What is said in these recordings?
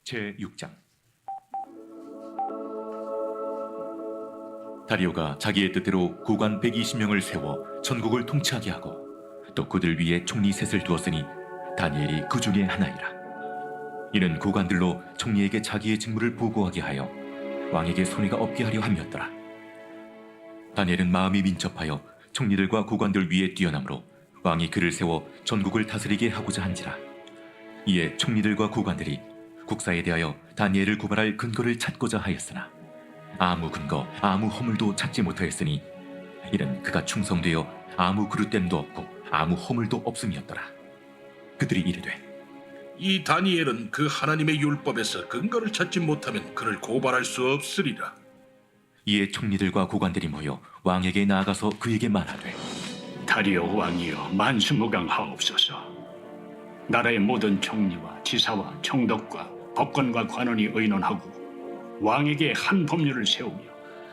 제6장. 다리오가 자기의 뜻대로 고관 120명을 세워 전국을 통치하게 하고 또 그들 위에 총리 셋을 두었으니 다니엘이 그 중에 하나이라. 이는 고관들로 총리에게 자기의 직무를 보고하게 하여 왕에게 손해가 없게 하려 함이었더라. 다니엘은 마음이 민첩하여 총리들과 고관들 위에 뛰어나므로 왕이 그를 세워 전국을 다스리게 하고자 한지라. 이에 총리들과 고관들이 국사에 대하여 다니엘을 고발할 근거를 찾고자 하였으나 아무 근거, 아무 허물도 찾지 못하였으니 이는 그가 충성되어 아무 그릇됨도 없고 아무 허물도 없음이었더라. 그들이 이르되 이 다니엘은 그 하나님의 율법에서 근거를 찾지 못하면 그를 고발할 수 없으리라. 이에 총리들과 고관들이 모여 왕에게 나아가서 그에게 말하되 다리오 왕이여 만수무강하옵소서. 나라의 모든 총리와 지사와 총독과 법관과 관원이 의논하고 왕에게 한 법률을 세우며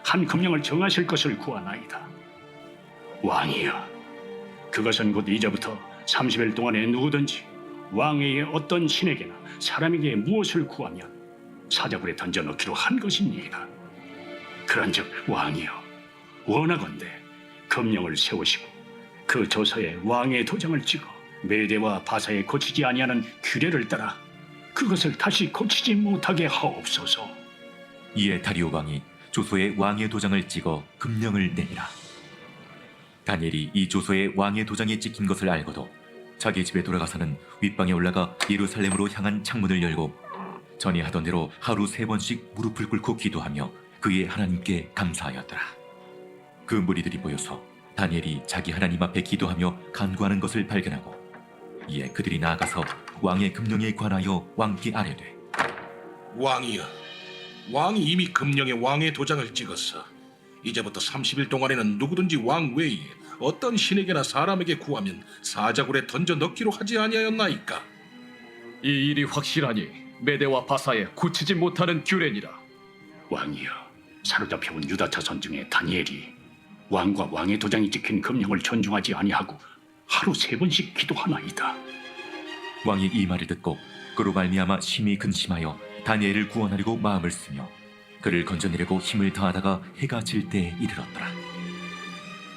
한 금령을 정하실 것을 구하나이다. 왕이여, 그것은 곧 이제부터 30일 동안에 누구든지 왕에게 어떤 신에게나 사람에게 무엇을 구하면 사자굴에 던져넣기로 한 것입니다. 그런즉 왕이여, 원하건대 금령을 세우시고 그 조서에 왕의 도장을 찍어 메대와 바사에 고치지 아니하는 규례를 따라 그것을 다시 고치지 못하게 하옵소서. 이에 다리오 왕이 조서에 왕의 도장을 찍어 금령을 내니라. 다니엘이 이 조서에 왕의 도장이 찍힌 것을 알고도 자기 집에 돌아가서는 윗방에 올라가 예루살렘으로 향한 창문을 열고 전에 하던 대로 하루 3번씩 무릎을 꿇고 기도하며 그의 하나님께 감사하였더라. 그 무리들이 모여서 다니엘이 자기 하나님 앞에 기도하며 간구하는 것을 발견하고 이에 그들이 나아가서 왕의 금령에 관하여 왕께 아뢰되 왕이여, 왕이 이미 금령에 왕의 도장을 찍었어. 이제부터 30일 동안에는 누구든지 왕 외에 어떤 신에게나 사람에게 구하면 사자굴에 던져 넣기로 하지 아니하였나이까? 이 일이 확실하니 메대와 바사에 고치지 못하는 규례니라. 왕이여, 사로잡혀온 유다 자손 중에 다니엘이 왕과 왕의 도장이 찍힌 금령을 존중하지 아니하고 하루 3번씩 기도하나이다. 왕이 이 말을 듣고 그로 말미암아 심히 근심하여 다니엘을 구원하려고 마음을 쓰며 그를 건져내려고 힘을 다하다가 해가 질 때에 이르렀더라.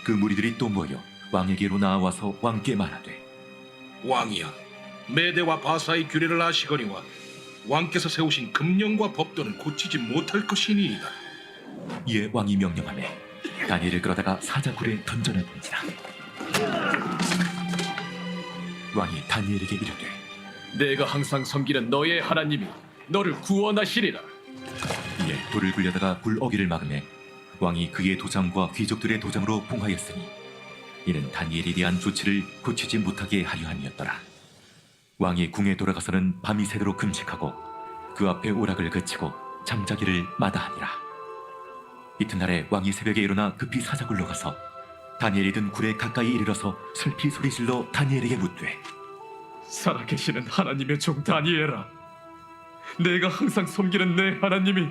그 무리들이 또 모여 왕에게로 나와서 왕께 말하되 왕이여, 메대와 바사의 규례를 아시거니와 왕께서 세우신 금령과 법도는 고치지 못할 것이니이다. 이에 왕이 명령하매 다니엘을 끌어다가 사자굴에 던져넣은지라. 왕이 다니엘에게 이르되 내가 항상 섬기는 너의 하나님이 너를 구원하시리라. 이에 돌을 굴려다가 굴 어기를 막으매 왕이 그의 도장과 귀족들의 도장으로 봉하였으니 이는 다니엘에 대한 조치를 고치지 못하게 하려 함이었더라. 왕이 궁에 돌아가서는 밤이 새도록 금식하고 그 앞에 오락을 그치고 잠자기를 마다하니라. 이튿날에 왕이 새벽에 일어나 급히 사자굴로 가서 다니엘이 든 굴에 가까이 이르러서 슬피 소리질러 다니엘에게 묻되 살아계시는 하나님의 종 다니엘아, 내가 항상 섬기는 내 하나님이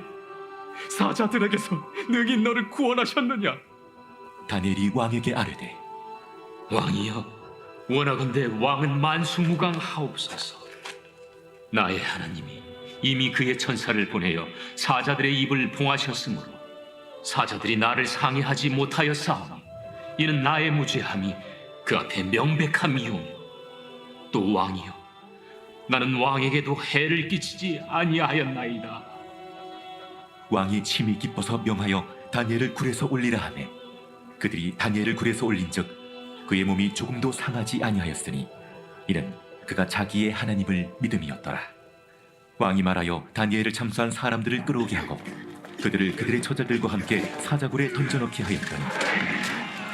사자들에게서 능히 너를 구원하셨느냐? 다니엘이 왕에게 아뢰되 왕이여, 원하건대 왕은 만수무강하옵소서. 나의 하나님이 이미 그의 천사를 보내어 사자들의 입을 봉하셨으므로 사자들이 나를 상해하지 못하였사오니 이는 나의 무죄함이 그 앞에 명백함이오며 또 왕이여, 나는 왕에게도 해를 끼치지 아니하였나이다. 왕이 심히 기뻐서 명하여 다니엘을 굴에서 올리라 하매 그들이 다니엘을 굴에서 올린즉 그의 몸이 조금도 상하지 아니하였으니 이는 그가 자기의 하나님을 믿음이었더라. 왕이 말하여 다니엘을 참수한 사람들을 끌어오게 하고 그들을 그들의 처자들과 함께 사자굴에 던져넣게 하였더니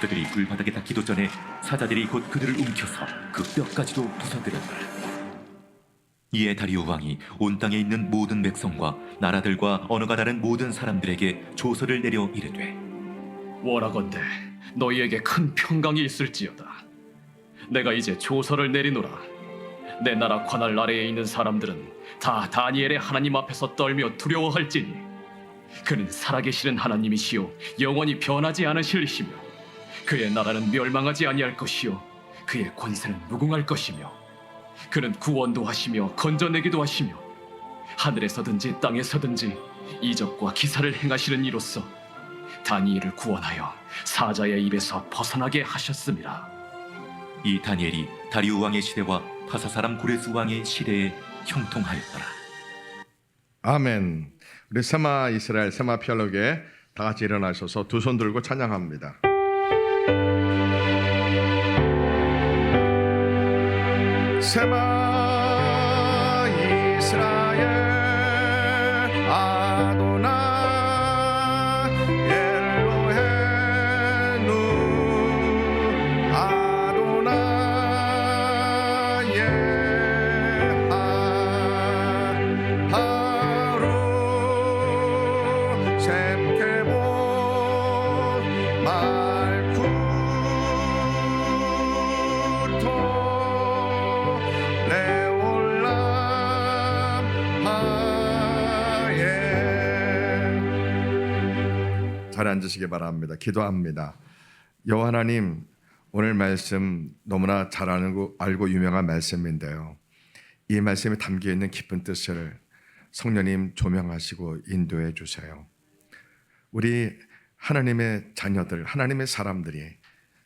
그들이 굴바닥에 닿기도 전에 사자들이 곧 그들을 움켜서 그 뼈까지도 부숴들었더라. 이에 다리오 왕이 온 땅에 있는 모든 백성과 나라들과 언어가 다른 모든 사람들에게 조서를 내려 이르되 원하건대 너희에게 큰 평강이 있을지어다. 내가 이제 조서를 내리노라. 내 나라 관할 아래에 있는 사람들은 다 다니엘의 하나님 앞에서 떨며 두려워할지니 그는 살아계시는 하나님이시요 영원히 변하지 않으실이시며 그의 나라는 멸망하지 아니할 것이요 그의 권세는 무궁할 것이며 그는 구원도 하시며 건져내기도 하시며 하늘에서든지 땅에서든지 이적과 기사를 행하시는 이로써 다니엘을 구원하여 사자의 입에서 벗어나게 하셨습니다. 이 다니엘이 다리우 왕의 시대와 파사 사람 고레스 왕의 시대에 형통하였더라. 아멘. 우리 세마 이스라엘 세마 편록에 다 같이 일어나셔서 두 손 들고 찬양합니다. 세마 이스라엘 아도나 엘로헤누 아도나 예하 하루 셈케보 말쿠토 레올람 하예. 잘 앉으시기 바랍니다. 기도합니다. 여호와 하나님, 오늘 말씀 너무나 잘 알고 유명한 말씀인데요, 이 말씀에 담겨 있는 깊은 뜻을 성령님 조명하시고 인도해 주세요. 우리 하나님의 자녀들, 하나님의 사람들이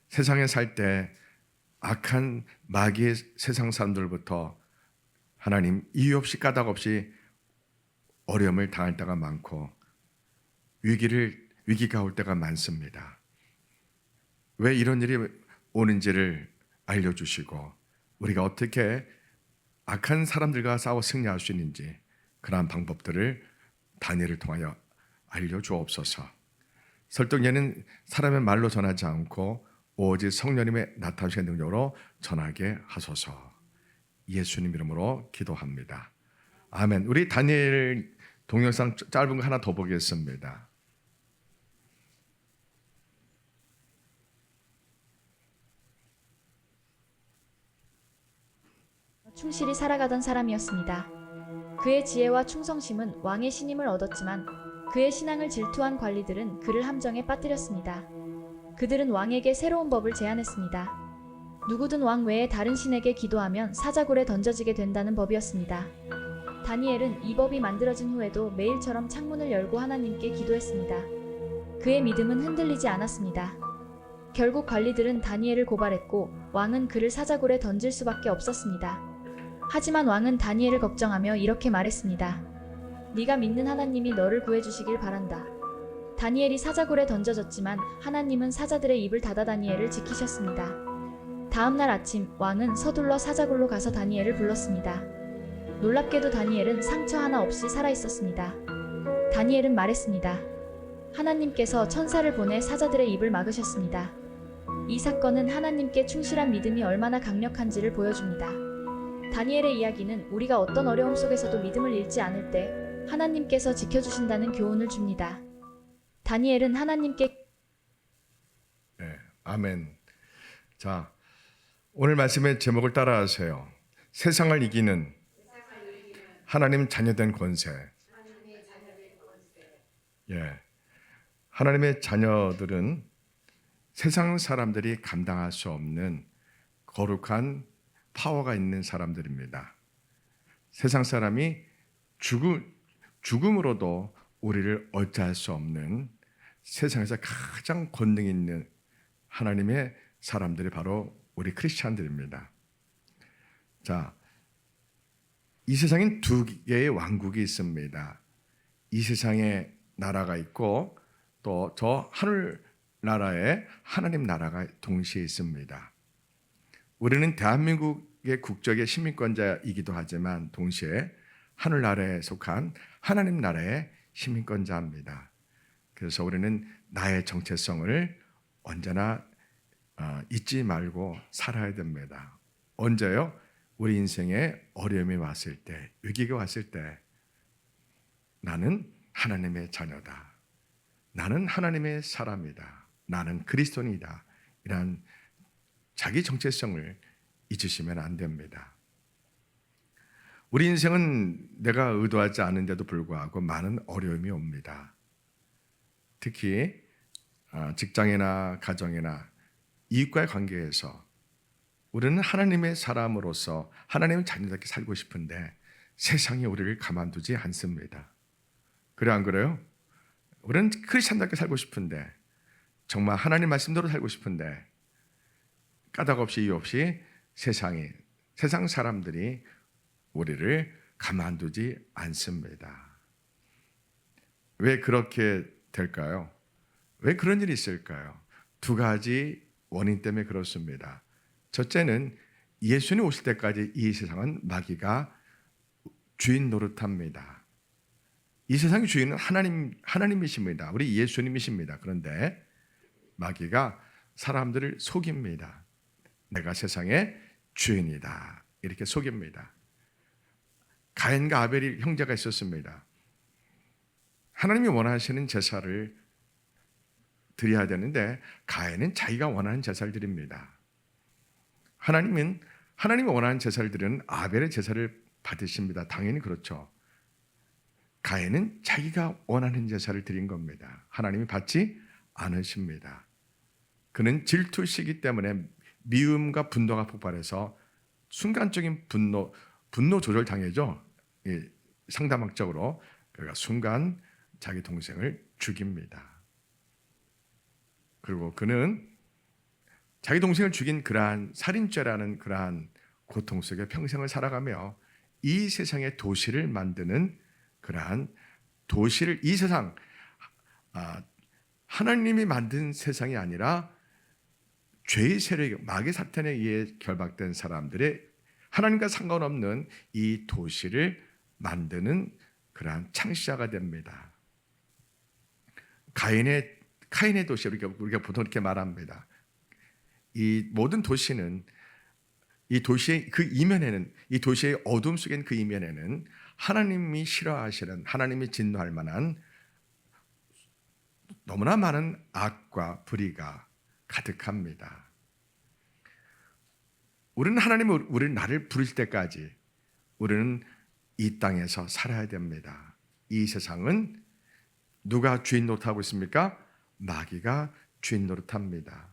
세상에 살 때 악한 마귀의 세상 사람들부터 하나님 이유 없이 까닭 없이 어려움을 당할 때가 많고 위기가 올 때가 많습니다. 왜 이런 일이 오는지를 알려주시고 우리가 어떻게 악한 사람들과 싸워 승리할 수 있는지 그러한 방법들을 다니엘을 통하여 알려주옵소서. 설득예는 사람의 말로 전하지 않고 오직 성령님의 나타나시는 능력으로 전하게 하소서. 예수님 이름으로 기도합니다. 아멘. 우리 다니엘 동영상 짧은 거 하나 더 보겠습니다. 충실히 살아가던 사람이었습니다. 그의 지혜와 충성심은 왕의 신임을 얻었지만 그의 신앙을 질투한 관리들은 그를 함정에 빠뜨렸습니다. 그들은 왕에게 새로운 법을 제안했습니다. 누구든 왕 외에 다른 신에게 기도하면 사자굴에 던져지게 된다는 법이었습니다. 다니엘은 이 법이 만들어진 후에도 매일처럼 창문을 열고 하나님께 기도했습니다. 그의 믿음은 흔들리지 않았습니다. 결국 관리들은 다니엘을 고발했고 왕은 그를 사자굴에 던질 수밖에 없었습니다. 하지만 왕은 다니엘을 걱정하며 이렇게 말했습니다. 네가 믿는 하나님이 너를 구해주시길 바란다. 다니엘이 사자굴에 던져졌지만 하나님은 사자들의 입을 닫아 다니엘을 지키셨습니다. 다음 날 아침 왕은 서둘러 사자굴로 가서 다니엘을 불렀습니다. 놀랍게도 다니엘은 상처 하나 없이 살아있었습니다. 다니엘은 말했습니다. 하나님께서 천사를 보내 사자들의 입을 막으셨습니다. 이 사건은 하나님께 충실한 믿음이 얼마나 강력한지를 보여줍니다. 다니엘의 이야기는 우리가 어떤 어려움 속에서도 믿음을 잃지 않을 때 하나님께서 지켜주신다는 교훈을 줍니다. 다니엘은 하나님께 네, 아멘. 자, 오늘 말씀의 제목을 따라하세요. 세상을 이기는 하나님 자녀된 권세. 예, 하나님의 자녀들은 세상 사람들이 감당할 수 없는 거룩한 파워가 있는 사람들입니다. 세상 사람이 죽음으로도 우리를 어찌할 수 없는 세상에서 가장 권능 있는 하나님의 사람들이 바로 우리 크리스찬들입니다. 자, 이 세상엔 두 개의 왕국이 있습니다. 이 세상에 나라가 있고 또 저 하늘 나라에 하나님 나라가 동시에 있습니다. 우리는 대한민국의 국적의 시민권자이기도 하지만 동시에 하늘나라에 속한 하나님 나라의 시민권자입니다. 그래서 우리는 나의 정체성을 언제나 잊지 말고 살아야 됩니다. 언제요? 우리 인생에 어려움이 왔을 때, 위기가 왔을 때 나는 하나님의 자녀다. 나는 하나님의 사람이다. 나는 그리스도인이다. 이런 자기 정체성을 잊으시면 안 됩니다. 우리 인생은 내가 의도하지 않은데도 불구하고 많은 어려움이 옵니다. 특히 직장이나 가정이나 이웃과의 관계에서 우리는 하나님의 사람으로서 하나님의 자녀답게 살고 싶은데 세상이 우리를 가만두지 않습니다. 그래 안 그래요? 우리는 크리스찬답게 살고 싶은데, 정말 하나님 말씀대로 살고 싶은데 까닭 없이 이유 없이 세상 사람들이 우리를 가만두지 않습니다. 왜 그렇게 될까요? 왜 그런 일이 있을까요? 두 가지 원인 때문에 그렇습니다. 첫째는 예수님 오실 때까지 이 세상은 마귀가 주인 노릇합니다. 이 세상의 주인은 하나님이십니다. 우리 예수님이십니다. 그런데 마귀가 사람들을 속입니다. 내가 세상의 주인이다. 이렇게 속입니다. 가인과 아벨이 형제가 있었습니다. 하나님이 원하시는 제사를 드려야 되는데 가인은 자기가 원하는 제사를 드립니다. 하나님이 원하는 제사를 드리는 아벨의 제사를 받으십니다. 당연히 그렇죠. 가인은 자기가 원하는 제사를 드린 겁니다. 하나님이 받지 않으십니다. 그는 질투시기 때문에 미움과 분노가 폭발해서 순간적인 분노 조절 당해죠. 상담학적으로 그가 순간 자기 동생을 죽입니다. 그리고 그는 자기 동생을 죽인 그러한 살인죄라는 그러한 고통 속에 평생을 살아가며 이 세상의 도시를 만드는 그러한 도시를, 이 세상, 하나님이 만든 세상이 아니라 죄의 세력, 마귀 사탄에 의해 결박된 사람들의 하나님과 상관없는 이 도시를 만드는 그러한 창시자가 됩니다. 카인의 도시, 우리가 보통 이렇게 말합니다. 이 모든 도시는, 이 도시의 그 이면에는, 이 도시의 어둠 속엔 그 이면에는 하나님이 싫어하시는, 하나님이 진노할 만한 너무나 많은 악과 불의가 가득합니다. 우리는 하나님이 나를 부르실 때까지 우리는 이 땅에서 살아야 됩니다. 이 세상은 누가 주인 노릇하고 있습니까? 마귀가 주인 노릇합니다.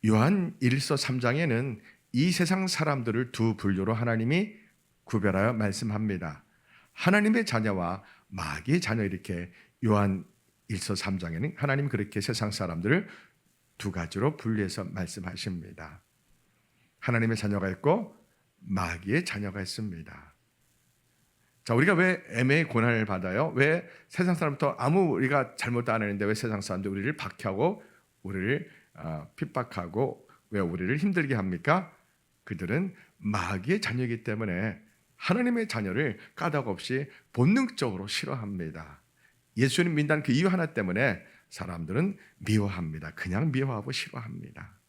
요한 1서 3장에는 이 세상 사람들을 두 분류로 하나님이 구별하여 말씀합니다. 하나님의 자녀와 마귀의 자녀, 이렇게 요한 1서 3장에는 하나님이 그렇게 세상 사람들을 두 가지로 분리해서 말씀하십니다. 하나님의 자녀가 있고 마귀의 자녀가 있습니다. 자, 우리가 왜 애매의 고난을 받아요? 왜 세상 사람부터 아무 우리가 잘못도 안 했는데 왜 세상 사람들 우리를 박해하고 우리를 핍박하고 왜 우리를 힘들게 합니까? 그들은 마귀의 자녀이기 때문에 하나님의 자녀를 까닭 없이 본능적으로 싫어합니다. 예수님 믿는 그 이유 하나 때문에 사람들은 미워합니다. 그냥 미워하고 싫어합니다.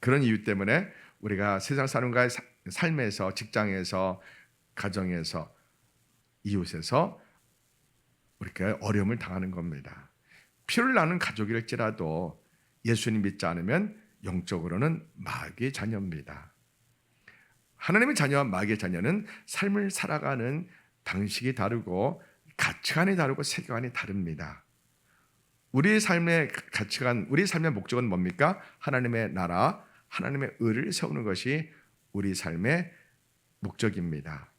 그런 이유 때문에 우리가 세상 사람과의 삶에서, 직장에서, 가정에서, 이웃에서 우리가 어려움을 당하는 겁니다. 피를 나는 가족일지라도 예수님 믿지 않으면 영적으로는 마귀의 자녀입니다. 하나님의 자녀와 마귀의 자녀는 삶을 살아가는 방식이 다르고 가치관이 다르고 세계관이 다릅니다. 우리의 삶의 가치관, 우리의 삶의 목적은 뭡니까? 하나님의 나라, 하나님의 의를 세우는 것이 우리 삶의 목적입니다.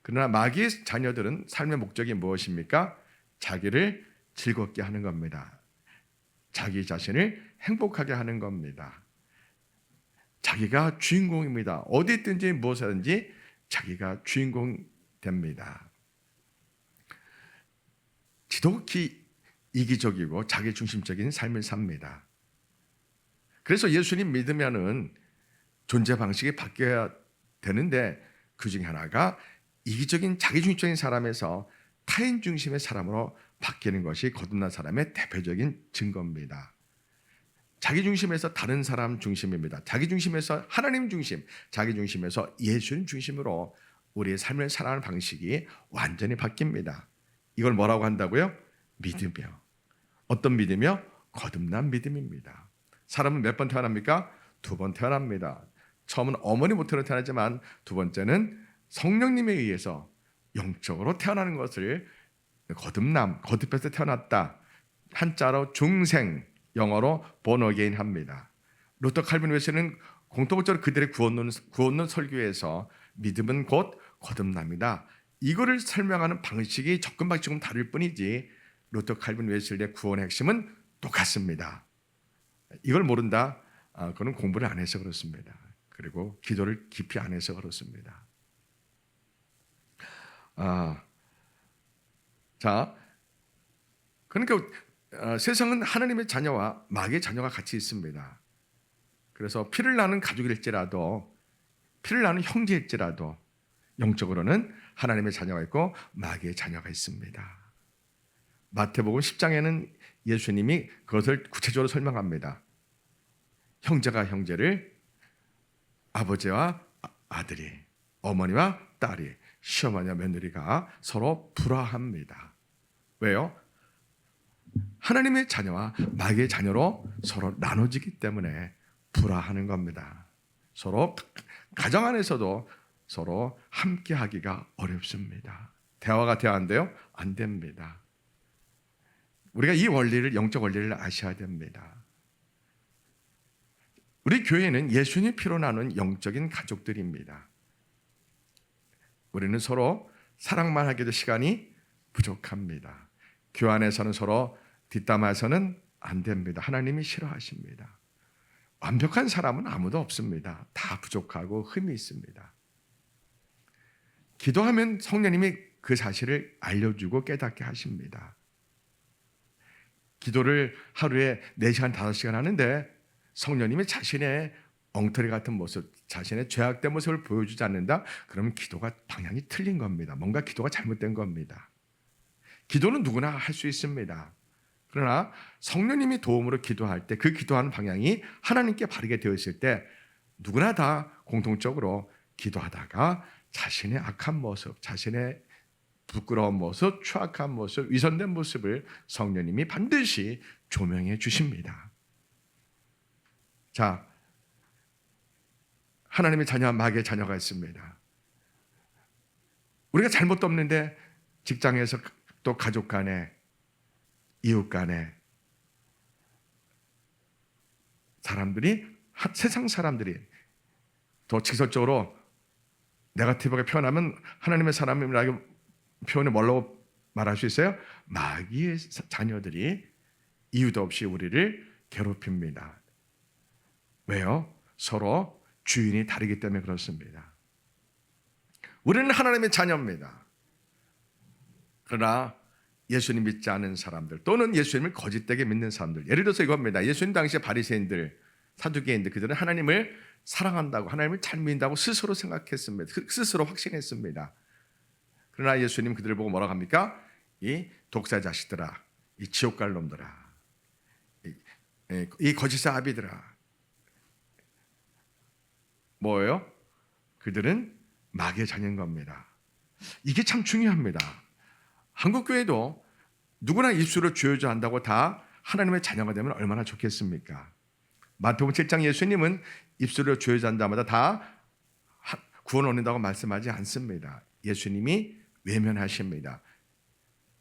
그러나 마귀의 자녀들은 삶의 목적이 무엇입니까? 자기를 즐겁게 하는 겁니다. 자기 자신을 행복하게 하는 겁니다. 자기가 주인공입니다. 어디 있든지 무엇이든지 자기가 주인공 됩니다. 지독히 이기적이고 자기중심적인 삶을 삽니다. 그래서 예수님 믿으면은 존재 방식이 바뀌어야 되는데 그 중에 하나가 이기적인 자기중심적인 사람에서 타인 중심의 사람으로 바뀌는 것이 거듭난 사람의 대표적인 증거입니다. 자기 중심에서 다른 사람 중심입니다. 자기 중심에서 하나님 중심, 자기 중심에서 예수님 중심으로 우리의 삶을 살아가는 방식이 완전히 바뀝니다. 이걸 뭐라고 한다고요? 믿으며. 어떤 믿으며? 거듭난 믿음입니다. 사람은 몇 번 태어납니까? 2번 태어납니다. 처음은 어머니 모태로 태어나지만 두 번째는 성령님에 의해서 영적으로 태어나는 것을 거듭해서 태어났다. 한자로 중생, 영어로 born again 합니다. 루터 칼빈 웨슬리는 공통적으로 그들의 구원론 설교에서 믿음은 곧 거듭납니다. 이거를 설명하는 방식이 접근 방식이 조금 다를 뿐이지 루터 칼빈 웨슬리의 구원의 핵심은 똑같습니다. 이걸 모른다? 그건 공부를 안 해서 그렇습니다. 그리고 기도를 깊이 안 해서 그렇습니다. 자, 그러니까 세상은 하나님의 자녀와 마귀의 자녀가 같이 있습니다. 그래서 피를 나는 가족일지라도, 피를 나는 형제일지라도 영적으로는 하나님의 자녀가 있고 마귀의 자녀가 있습니다. 마태복음 10장에는 예수님이 그것을 구체적으로 설명합니다. 형제가 형제를, 아버지와 아들이, 어머니와 딸이, 시어머니와 며느리가 서로 불화합니다. 왜요? 하나님의 자녀와 마귀의 자녀로 서로 나눠지기 때문에 불화하는 겁니다. 서로 가정 안에서도 서로 함께 하기가 어렵습니다. 대화가 돼야 한대요? 안 됩니다. 우리가 이 원리를, 영적 원리를 아셔야 됩니다. 우리 교회는 예수님 피로 나눈 영적인 가족들입니다. 우리는 서로 사랑만 하기도 시간이 부족합니다. 교회 안에서는 서로 뒷담화해서는 안 됩니다. 하나님이 싫어하십니다. 완벽한 사람은 아무도 없습니다. 다 부족하고 흠이 있습니다. 기도하면 성령님이 그 사실을 알려주고 깨닫게 하십니다. 기도를 하루에 4시간, 5시간 하는데 성령님이 자신의 엉터리 같은 모습, 자신의 죄악된 모습을 보여주지 않는다? 그러면 기도가 방향이 틀린 겁니다. 뭔가 기도가 잘못된 겁니다. 기도는 누구나 할 수 있습니다. 그러나 성령님이 도움으로 기도할 때 그 기도하는 방향이 하나님께 바르게 되어 있을 때 누구나 다 공통적으로 기도하다가 자신의 악한 모습, 자신의 부끄러운 모습, 추악한 모습, 위선된 모습을 성령님이 반드시 조명해 주십니다. 자, 하나님의 자녀와 마귀의 자녀가 있습니다. 우리가 잘못도 없는데 직장에서 또 가족 간에, 이웃 간에 사람들이, 세상 사람들이 더 직설적으로 네거티브하게 표현하면 하나님의 사람이라고 표현을 뭐라고 말할 수 있어요? 마귀의 자녀들이 이유도 없이 우리를 괴롭힙니다. 왜요? 서로 주인이 다르기 때문에 그렇습니다. 우리는 하나님의 자녀입니다. 그러나 예수님 믿지 않은 사람들 또는 예수님을 거짓되게 믿는 사람들, 예를 들어서 이겁니다. 예수님 당시에 바리새인들, 사두개인들, 그들은 하나님을 사랑한다고, 하나님을 잘 믿는다고 스스로 생각했습니다. 스스로 확신했습니다. 그러나 예수님 그들을 보고 뭐라고 합니까? 이 독사 자식들아, 이 지옥 갈 놈들아, 이 거짓의 아비들아. 뭐예요? 그들은 마귀의 자녀인 겁니다. 이게 참 중요합니다. 한국교회도 누구나 입술로 주여줘 한다고 다 하나님의 자녀가 되면 얼마나 좋겠습니까? 마태복음 7장 예수님은 입술로 주여줘 한다마다 다 구원 얻는다고 말씀하지 않습니다. 예수님이 외면하십니다.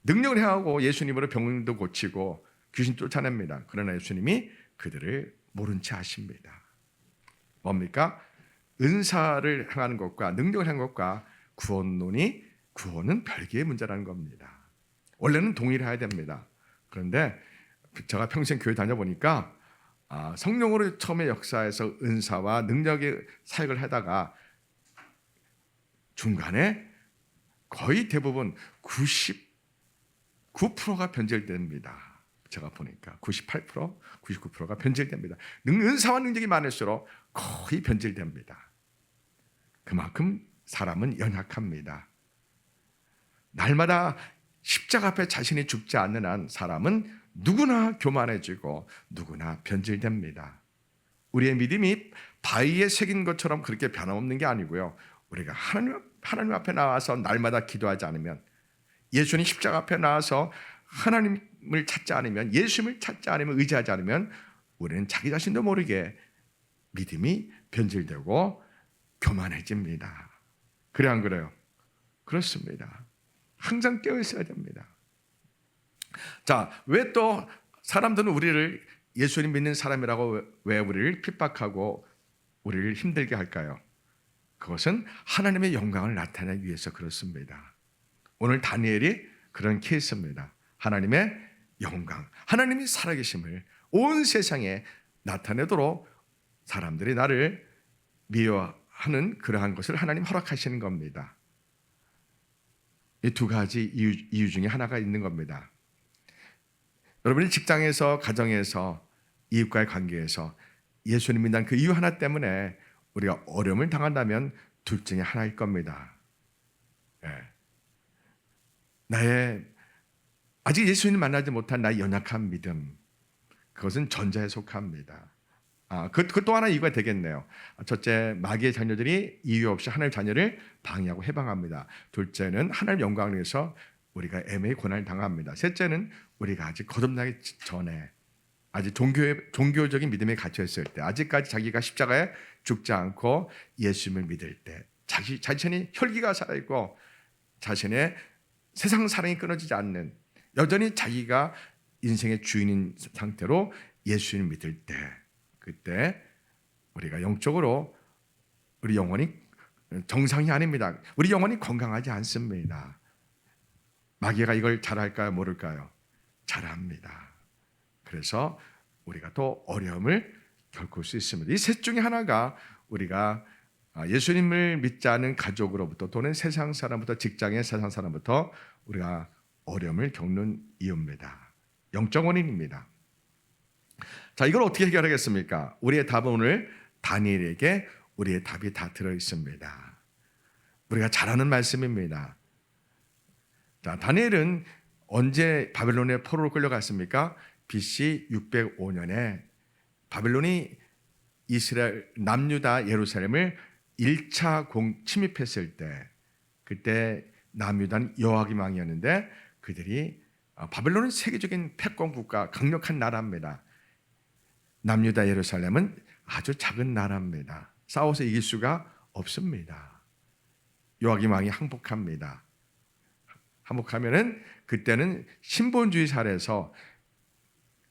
능력을 행하고 예수님으로 병도 고치고 귀신 쫓아냅니다. 그러나 예수님이 그들을 모른 채 하십니다. 뭡니까? 은사를 행하는 것과 능력을 행하는 것과 구원은 별개의 문제라는 겁니다. 원래는 동일해야 됩니다. 그런데 제가 평생 교회 다녀보니까 성령으로 처음에 역사에서 은사와 능력의 사역을 하다가 중간에 거의 대부분 99%가 변질됩니다. 제가 보니까 98%, 99%가 변질됩니다. 은사와 능력이 많을수록 거의 변질됩니다. 그만큼 사람은 연약합니다. 날마다 십자가 앞에 자신이 죽지 않는 한 사람은 누구나 교만해지고 누구나 변질됩니다. 우리의 믿음이 바위에 새긴 것처럼 그렇게 변함없는 게 아니고요. 우리가 하나님 앞에 나와서 날마다 기도하지 않으면, 예수님 십자가 앞에 나와서 하나님을 찾지 않으면, 예수님을 찾지 않으면, 의지하지 않으면 우리는 자기 자신도 모르게 믿음이 변질되고 교만해집니다. 그래 안 그래요? 그렇습니다. 항상 깨어 있어야 됩니다. 자, 왜 또 사람들은 우리를 예수님 믿는 사람이라고 왜 우리를 핍박하고 우리를 힘들게 할까요? 그것은 하나님의 영광을 나타내기 위해서 그렇습니다. 오늘 다니엘이 그런 케이스입니다. 하나님의 영광, 하나님이 살아계심을 온 세상에 나타내도록 사람들이 나를 미워하는 그러한 것을 하나님 허락하시는 겁니다. 이 두 가지 이유 중에 하나가 있는 겁니다. 여러분이 직장에서, 가정에서, 이웃과의 관계에서 예수님 믿는 그 이유 하나 때문에 우리가 어려움을 당한다면 둘 중에 하나일 겁니다. 나의 아직 예수님 만나지 못한 나의 연약한 믿음, 그것은 전자에 속합니다. 그 또 하나 이유가 되겠네요. 첫째, 마귀의 자녀들이 이유 없이 하나님의 자녀를 방해하고 해방합니다. 둘째는 하나님의 영광을 위해서 우리가 애매히 고난을 당합니다. 셋째는 우리가 아직 거듭나기 전에, 아직 종교적인 믿음에 갇혀 있을 때, 아직까지 자기가 십자가에 죽지 않고 예수님을 믿을 때, 자신이 혈기가 살아있고 자신의 세상 사랑이 끊어지지 않는, 여전히 자기가 인생의 주인인 상태로 예수님을 믿을 때, 그때 우리가 영적으로 우리 영혼이 정상이 아닙니다. 우리 영혼이 건강하지 않습니다. 마귀가 이걸 잘할까요? 모를까요? 잘합니다. 그래서 우리가 또 어려움을 겪을 수 있습니다. 이 셋 중에 하나가 우리가 예수님을 믿지 않은 가족으로부터 또는 세상 사람부터, 직장의 세상 사람부터 우리가 어려움을 겪는 이유입니다. 영적 원인입니다. 자, 이걸 어떻게 해결하겠습니까? 우리의 답은 오늘 다니엘에게 우리의 답이 다 들어 있습니다. 우리가 잘 아는 말씀입니다. 자, 다니엘은 언제 바벨론의 포로로 끌려갔습니까? BC 605년에 바벨론이 이스라엘 남유다 예루살렘을 1차 침입했을 때, 그때 남유다는 여호야김 왕이었는데 그들이 바벨론은 세계적인 패권 국가, 강력한 나라입니다. 남유다 예루살렘은 아주 작은 나라입니다. 싸워서 이길 수가 없습니다. 여호야김 왕이 항복합니다. 항복하면은 그때는 신본주의 사례에서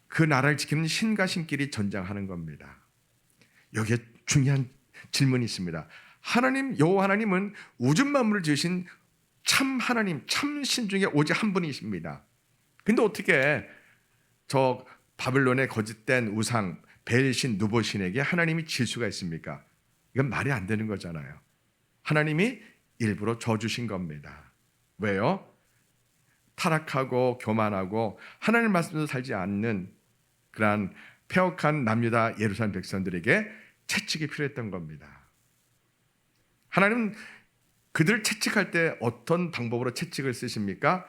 그 나라를 지키는 신과 신끼리 전쟁하는 겁니다. 여기에 중요한 질문이 있습니다. 여호와 하나님은 우주 만물을 지으신 참 하나님, 참 신 중에 오직 한 분이십니다. 근데 어떻게 저 바벨론의 거짓된 우상 벨신 누보신에게 하나님이 질 수가 있습니까? 이건 말이 안 되는 거잖아요. 하나님이 일부러 져주신 겁니다. 왜요? 타락하고 교만하고 하나님 말씀대로 살지 않는 그러한 폐역한 남유다 예루살렘 백성들에게 채찍이 필요했던 겁니다. 하나님은 그들을 채찍할 때 어떤 방법으로 채찍을 쓰십니까?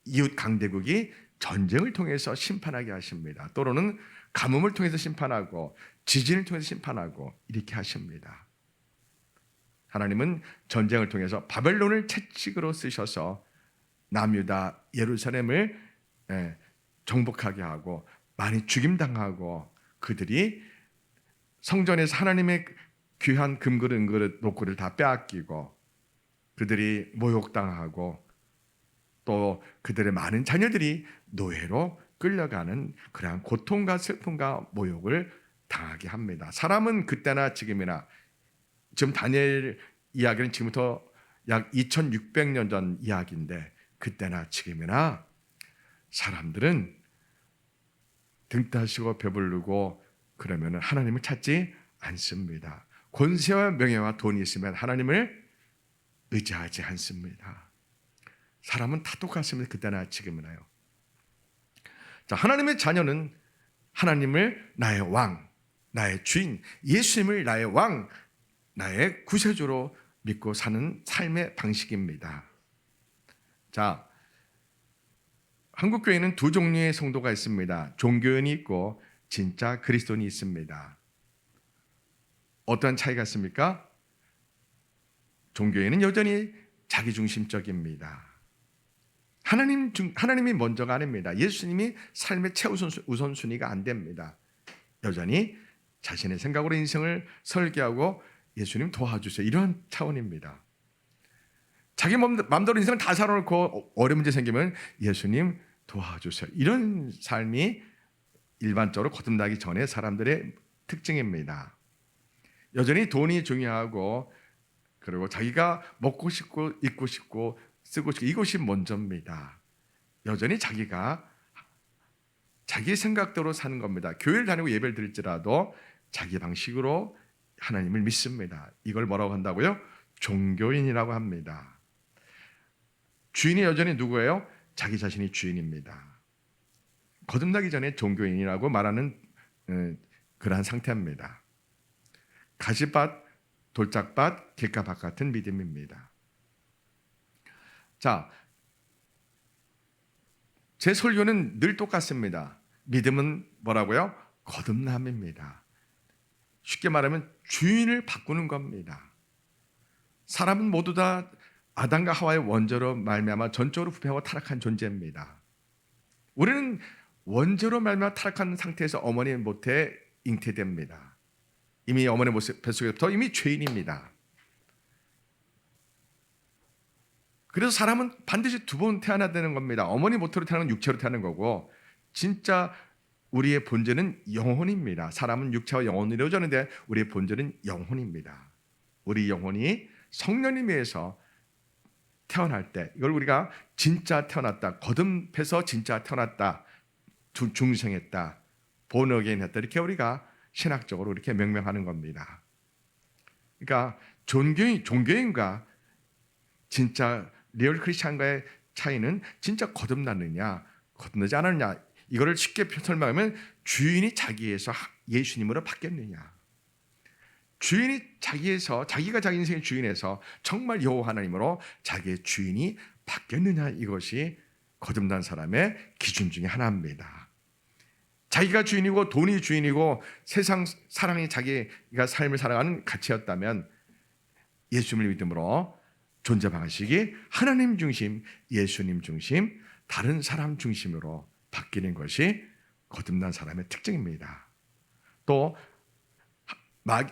이웃 강대국이 전쟁을 통해서 심판하게 하십니다. 또는 가뭄을 통해서 심판하고 지진을 통해서 심판하고 이렇게 하십니다. 하나님은 전쟁을 통해서 바벨론을 채찍으로 쓰셔서 남유다 예루살렘을 정복하게 하고 많이 죽임당하고 그들이 성전에서 하나님의 귀한 금그릇, 은그릇, 녹그릇을 다 빼앗기고 그들이 모욕당하고 또 그들의 많은 자녀들이 노예로 끌려가는 그러한 고통과 슬픔과 모욕을 당하게 합니다. 사람은 그때나 지금이나, 지금 다니엘 이야기는 지금부터 약 2600년 전 이야기인데, 그때나 지금이나 사람들은 등 따시고 배부르고 그러면 하나님을 찾지 않습니다. 권세와 명예와 돈이 있으면 하나님을 의지하지 않습니다. 사람은 다 똑같습니다. 그때나 지금이나요. 자, 하나님의 자녀는 하나님을 나의 왕, 나의 주인, 예수님을 나의 왕, 나의 구세주로 믿고 사는 삶의 방식입니다. 자, 한국 교회는 두 종류의 성도가 있습니다. 종교인이 있고 진짜 그리스도인이 있습니다. 어떤 차이가 있습니까? 종교인은 여전히 자기중심적입니다. 하나님이 먼저가 아닙니다. 예수님이 삶의 우선순위가 안 됩니다. 여전히 자신의 생각으로 인생을 설계하고 예수님 도와주세요, 이런 차원입니다. 자기 마음대로 인생을 다 살아놓고 어려운 문제 생기면 예수님 도와주세요, 이런 삶이 일반적으로 거듭나기 전에 사람들의 특징입니다. 여전히 돈이 중요하고 그리고 자기가 먹고 싶고 입고 싶고 쓰고 싶고 이것이 먼저입니다. 여전히 자기가 자기 생각대로 사는 겁니다. 교회를 다니고 예배를 드릴지라도 자기 방식으로 하나님을 믿습니다. 이걸 뭐라고 한다고요? 종교인이라고 합니다. 주인이 여전히 누구예요? 자기 자신이 주인입니다. 거듭나기 전에 종교인이라고 말하는 그러한 상태입니다. 가지밭, 돌짝밭, 길가밭 같은 믿음입니다. 자, 제 설교는 늘 똑같습니다. 믿음은 뭐라고요? 거듭남입니다. 쉽게 말하면 주인을 바꾸는 겁니다. 사람은 모두 다 아담과 하와의 원죄로 말미암아 전적으로 부패하고 타락한 존재입니다. 우리는 원죄로 말미암아 타락한 상태에서 어머니의 모태에 잉태됩니다. 이미 어머니의 뱃속에부터 이미 죄인입니다. 그래서 사람은 반드시 두 번 태어나야 되는 겁니다. 어머니 모태로 태어나는 육체로 태어나는 거고, 진짜 우리의 본질은 영혼입니다. 사람은 육체와 영혼으로 이루어졌는데 우리의 본질은 영혼입니다. 우리 영혼이 성령님에서 태어날 때, 이걸 우리가 진짜 태어났다, 거듭해서 진짜 태어났다, 중생했다, born again 했다, 이렇게 우리가 신학적으로 이렇게 명명하는 겁니다. 그러니까 종교인과 진짜 리얼 크리스찬과의 차이는 진짜 거듭났느냐, 거듭나지 않았느냐, 이거를 쉽게 설명하면 주인이 자기에서 예수님으로 바뀌었느냐, 주인이 자기가 자기 인생의 주인에서 정말 여호와 하나님으로 자기의 주인이 바뀌었느냐, 이것이 거듭난 사람의 기준 중에 하나입니다. 자기가 주인이고 돈이 주인이고 세상 사랑이 자기가 삶을 살아가는 가치였다면 예수님을 믿음으로 존재 방식이 하나님 중심, 예수님 중심, 다른 사람 중심으로 바뀌는 것이 거듭난 사람의 특징입니다. 또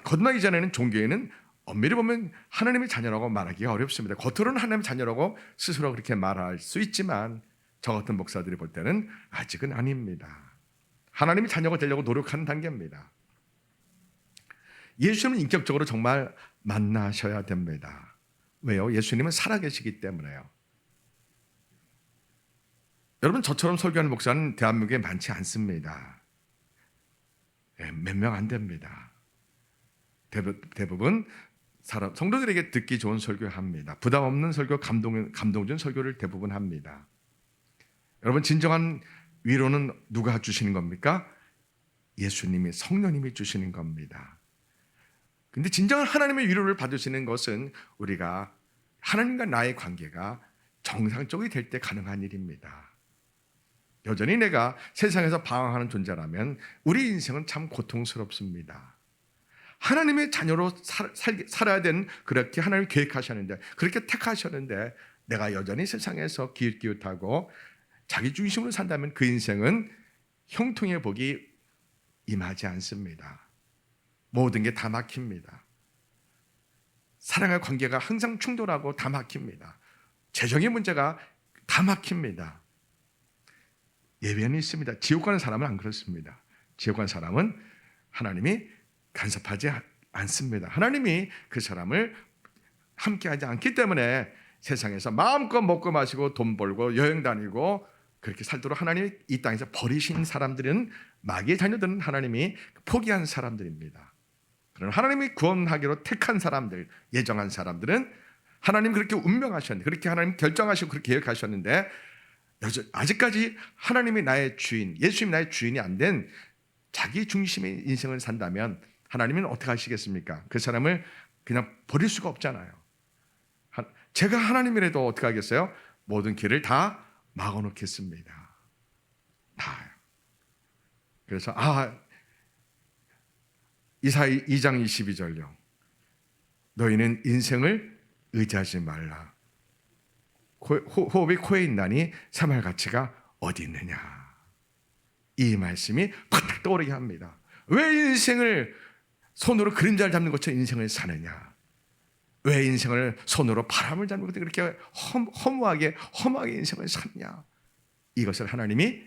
거듭나기 전에는 종교에는 엄밀히 보면 하나님의 자녀라고 말하기가 어렵습니다. 겉으로는 하나님의 자녀라고 스스로 그렇게 말할 수 있지만 저 같은 목사들이 볼 때는 아직은 아닙니다. 하나님의 자녀가 되려고 노력하는 단계입니다. 예수님은 인격적으로 정말 만나셔야 됩니다. 왜요? 예수님은 살아계시기 때문에요. 여러분, 저처럼 설교하는 목사는 대한민국에 많지 않습니다. 몇 명 안 됩니다. 대부분 성도들에게 듣기 좋은 설교합니다. 부담 없는 설교, 감동 준 설교를 대부분 합니다. 여러분, 진정한 위로는 누가 주시는 겁니까? 예수님이, 성령님이 주시는 겁니다. 근데 진정한 하나님의 위로를 받으시는 것은 우리가 하나님과 나의 관계가 정상적이 될 때 가능한 일입니다. 여전히 내가 세상에서 방황하는 존재라면 우리 인생은 참 고통스럽습니다. 하나님의 자녀로 살아야 되는, 그렇게 하나님이 계획하셨는데, 그렇게 택하셨는데 내가 여전히 세상에서 기웃기웃하고 자기 중심으로 산다면 그 인생은 형통의 복이 임하지 않습니다. 모든 게 다 막힙니다. 사랑의 관계가 항상 충돌하고 다 막힙니다. 재정의 문제가 다 막힙니다. 예외는 있습니다. 지옥 가는 사람은 안 그렇습니다. 지옥 가는 사람은 하나님이 간섭하지 않습니다. 하나님이 그 사람을 함께하지 않기 때문에 세상에서 마음껏 먹고 마시고 돈 벌고 여행 다니고 그렇게 살도록 하나님이 이 땅에서 버리신 사람들은, 마귀의 자녀들은 하나님이 포기한 사람들입니다. 그러나 하나님이 구원하기로 택한 사람들, 예정한 사람들은 하나님 그렇게 운명하셨는데, 그렇게 하나님 결정하시고 그렇게 계획하셨는데, 아직까지 하나님이 나의 주인, 예수님이 나의 주인이 안 된 자기 중심의 인생을 산다면 하나님은 어떻게 하시겠습니까? 그 사람을 그냥 버릴 수가 없잖아요. 제가 하나님이라도 어떻게 하겠어요? 모든 길을 다 막아놓겠습니다. 다요. 그래서 이사야 2장 22절요. 너희는 인생을 의지하지 말라. 호흡이 코에 있나니 생활 가치가 어디 있느냐. 이 말씀이 팍 떠오르게 합니다. 왜 인생을 손으로 그림자를 잡는 것처럼 인생을 사느냐? 왜 인생을 손으로 바람을 잡는 것처럼 그렇게 허무하게 인생을 샀냐? 이것을 하나님이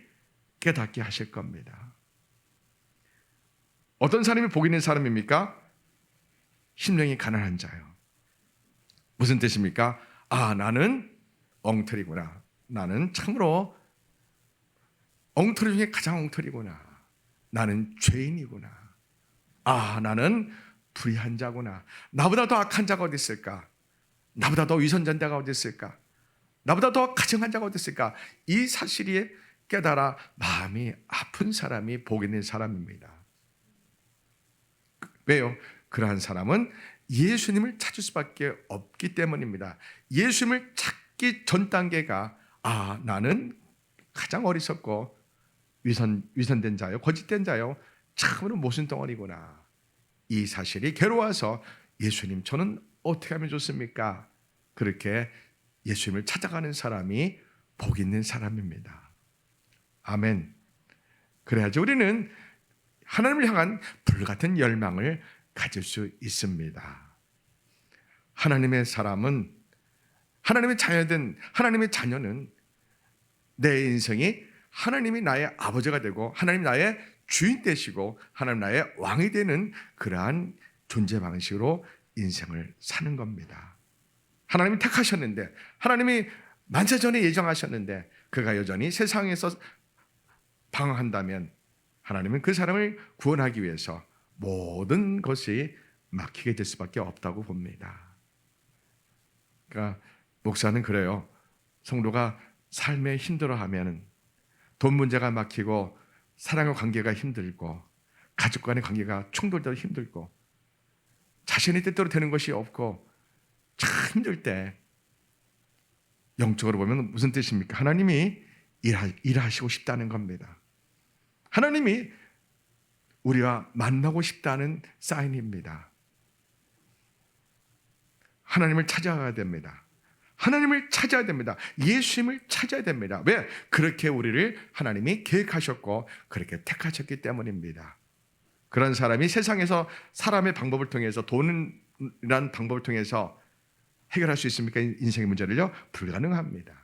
깨닫게 하실 겁니다. 어떤 사람이 복 있는 사람입니까? 심령이 가난한 자요. 무슨 뜻입니까? 아, 나는 엉터리구나. 나는 참으로 엉터리 중에 가장 엉터리구나. 나는 죄인이구나. 아, 나는 불의한 자구나. 나보다 더 악한 자가 어디 있을까? 나보다 더 위선자가 어디 있을까? 나보다 더 가증한 자가 어디 있을까? 이 사실이 깨달아 마음이 아픈 사람이 복 있는 사람입니다. 왜요? 그러한 사람은 예수님을 찾을 수밖에 없기 때문입니다. 예수님을 찾기 전 단계가 아, 나는 가장 어리석고 위선된 자요, 거짓된 자요, 참으로 모순덩어리구나. 이 사실이 괴로워서 예수님, 저는 어떻게 하면 좋습니까? 그렇게 예수님을 찾아가는 사람이 복 있는 사람입니다. 아멘. 그래야지 우리는 하나님을 향한 불같은 열망을 가질 수 있습니다. 하나님의 사람은, 하나님의 자녀된 하나님의 자녀는 내 인생이 하나님이 나의 아버지가 되고 하나님 나의 주인 되시고 하나님 나의 왕이 되는 그러한 존재 방식으로 인생을 사는 겁니다. 하나님이 택하셨는데, 하나님이 만세전에 예정하셨는데 그가 여전히 세상에서 방황한다면 하나님은 그 사람을 구원하기 위해서 모든 것이 막히게 될 수밖에 없다고 봅니다. 그러니까 목사는 그래요. 성도가 삶에 힘들어하면 돈 문제가 막히고 사랑의 관계가 힘들고 가족 간의 관계가 충돌되어 힘들고 자신의 뜻대로 되는 것이 없고 참 힘들 때 영적으로 보면 무슨 뜻입니까? 하나님이 일하시고 싶다는 겁니다. 하나님이 우리와 만나고 싶다는 사인입니다. 하나님을 찾아가야 됩니다. 하나님을 찾아야 됩니다. 예수님을 찾아야 됩니다. 왜? 그렇게 우리를 하나님이 계획하셨고 그렇게 택하셨기 때문입니다. 그런 사람이 세상에서 사람의 방법을 통해서, 돈이라는 방법을 통해서 해결할 수 있습니까? 인생의 문제를요? 불가능합니다.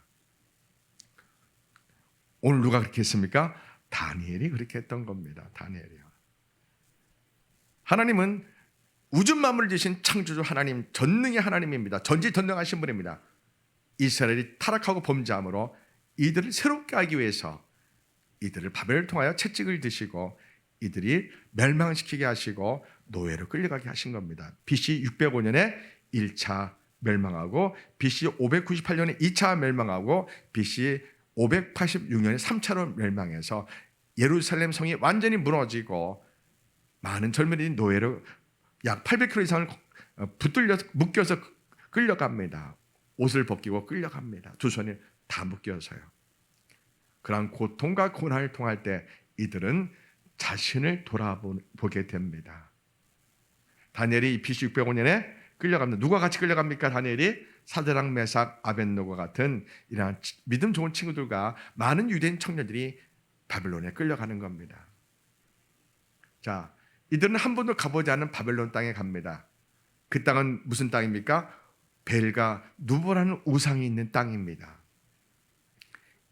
오늘 누가 그렇게 했습니까? 다니엘이 그렇게 했던 겁니다. 다니엘이요. 하나님은 우주 만물을 지으신 창조주 하나님, 전능의 하나님입니다. 전지전능하신 분입니다. 이스라엘이 타락하고 범죄함으로 이들을 새롭게 하기 위해서 이들을 바벨을 통하여 채찍을 드시고 이들이 멸망시키게 하시고 노예로 끌려가게 하신 겁니다. BC 605년에 1차 멸망하고 BC 598년에 2차 멸망하고 BC 586년에 3차로 멸망해서 예루살렘 성이 완전히 무너지고 많은 젊은이들이 노예로 약 800km 이상을 묶여서 끌려갑니다. 옷을 벗기고 끌려갑니다. 두 손이 다 묶여서요. 그러한 고통과 고난을 통할 때 이들은 자신을 돌아보게 됩니다. 다니엘이 BC 605년에 끌려갑니다. 누가 같이 끌려갑니까? 다니엘이 사드락, 메삭, 아벳노고 같은 이러한 믿음 좋은 친구들과 많은 유대인 청년들이 바벨론에 끌려가는 겁니다. 자, 이들은 한 번도 가보지 않은 바벨론 땅에 갑니다. 그 땅은 무슨 땅입니까? 벨과 누보라는 우상이 있는 땅입니다.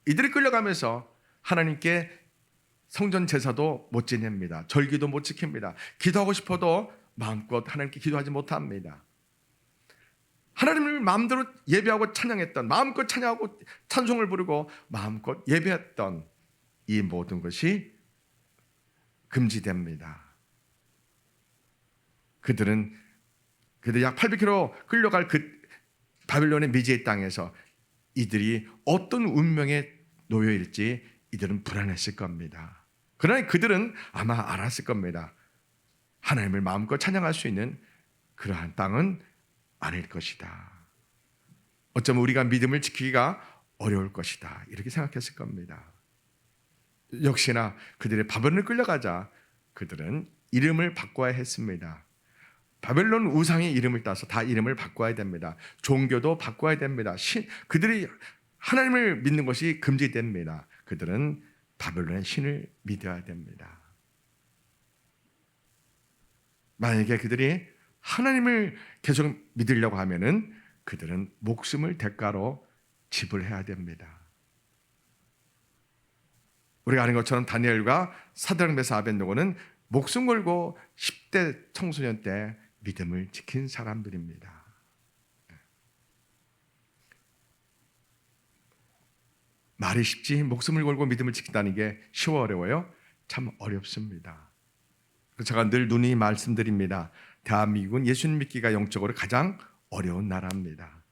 이들이 끌려가면서 하나님께 성전 제사도 못 지냅니다. 절기도 못 지킵니다. 기도하고 싶어도 마음껏 하나님께 기도하지 못합니다. 하나님을 마음대로 예배하고 찬양했던, 마음껏 찬양하고 찬송을 부르고 마음껏 예배했던 이 모든 것이 금지됩니다. 그들이 약 800km 끌려갈 그 바벨론의 미지의 땅에서 이들이 어떤 운명의 노예일지 이들은 불안했을 겁니다. 그러나 그들은 아마 알았을 겁니다. 하나님을 마음껏 찬양할 수 있는 그러한 땅은 아닐 것이다. 어쩌면 우리가 믿음을 지키기가 어려울 것이다. 이렇게 생각했을 겁니다. 역시나 그들의 바벨론을 끌려가자 그들은 이름을 바꿔야 했습니다. 바벨론 우상의 이름을 따서 다 이름을 바꿔야 됩니다. 종교도 바꿔야 됩니다. 그들이 하나님을 믿는 것이 금지됩니다. 그들은 바벨론의 신을 믿어야 됩니다. 만약에 그들이 하나님을 계속 믿으려고 하면은 그들은 목숨을 대가로 지불해야 됩니다. 우리가 아는 것처럼 다니엘과 사드락, 메삭, 아벳노고는 목숨 걸고 10대 청소년 때 믿음을 지킨 사람들입니다. 말이 쉽지 목숨을 걸고 믿음을 지킨다는 게 쉬워 어려워요? 참 어렵습니다. 그래서 제가 늘 누누이 말씀드립니다. 대한민국은 예수님 믿기가 영적으로 가장 어려운 나라입니다.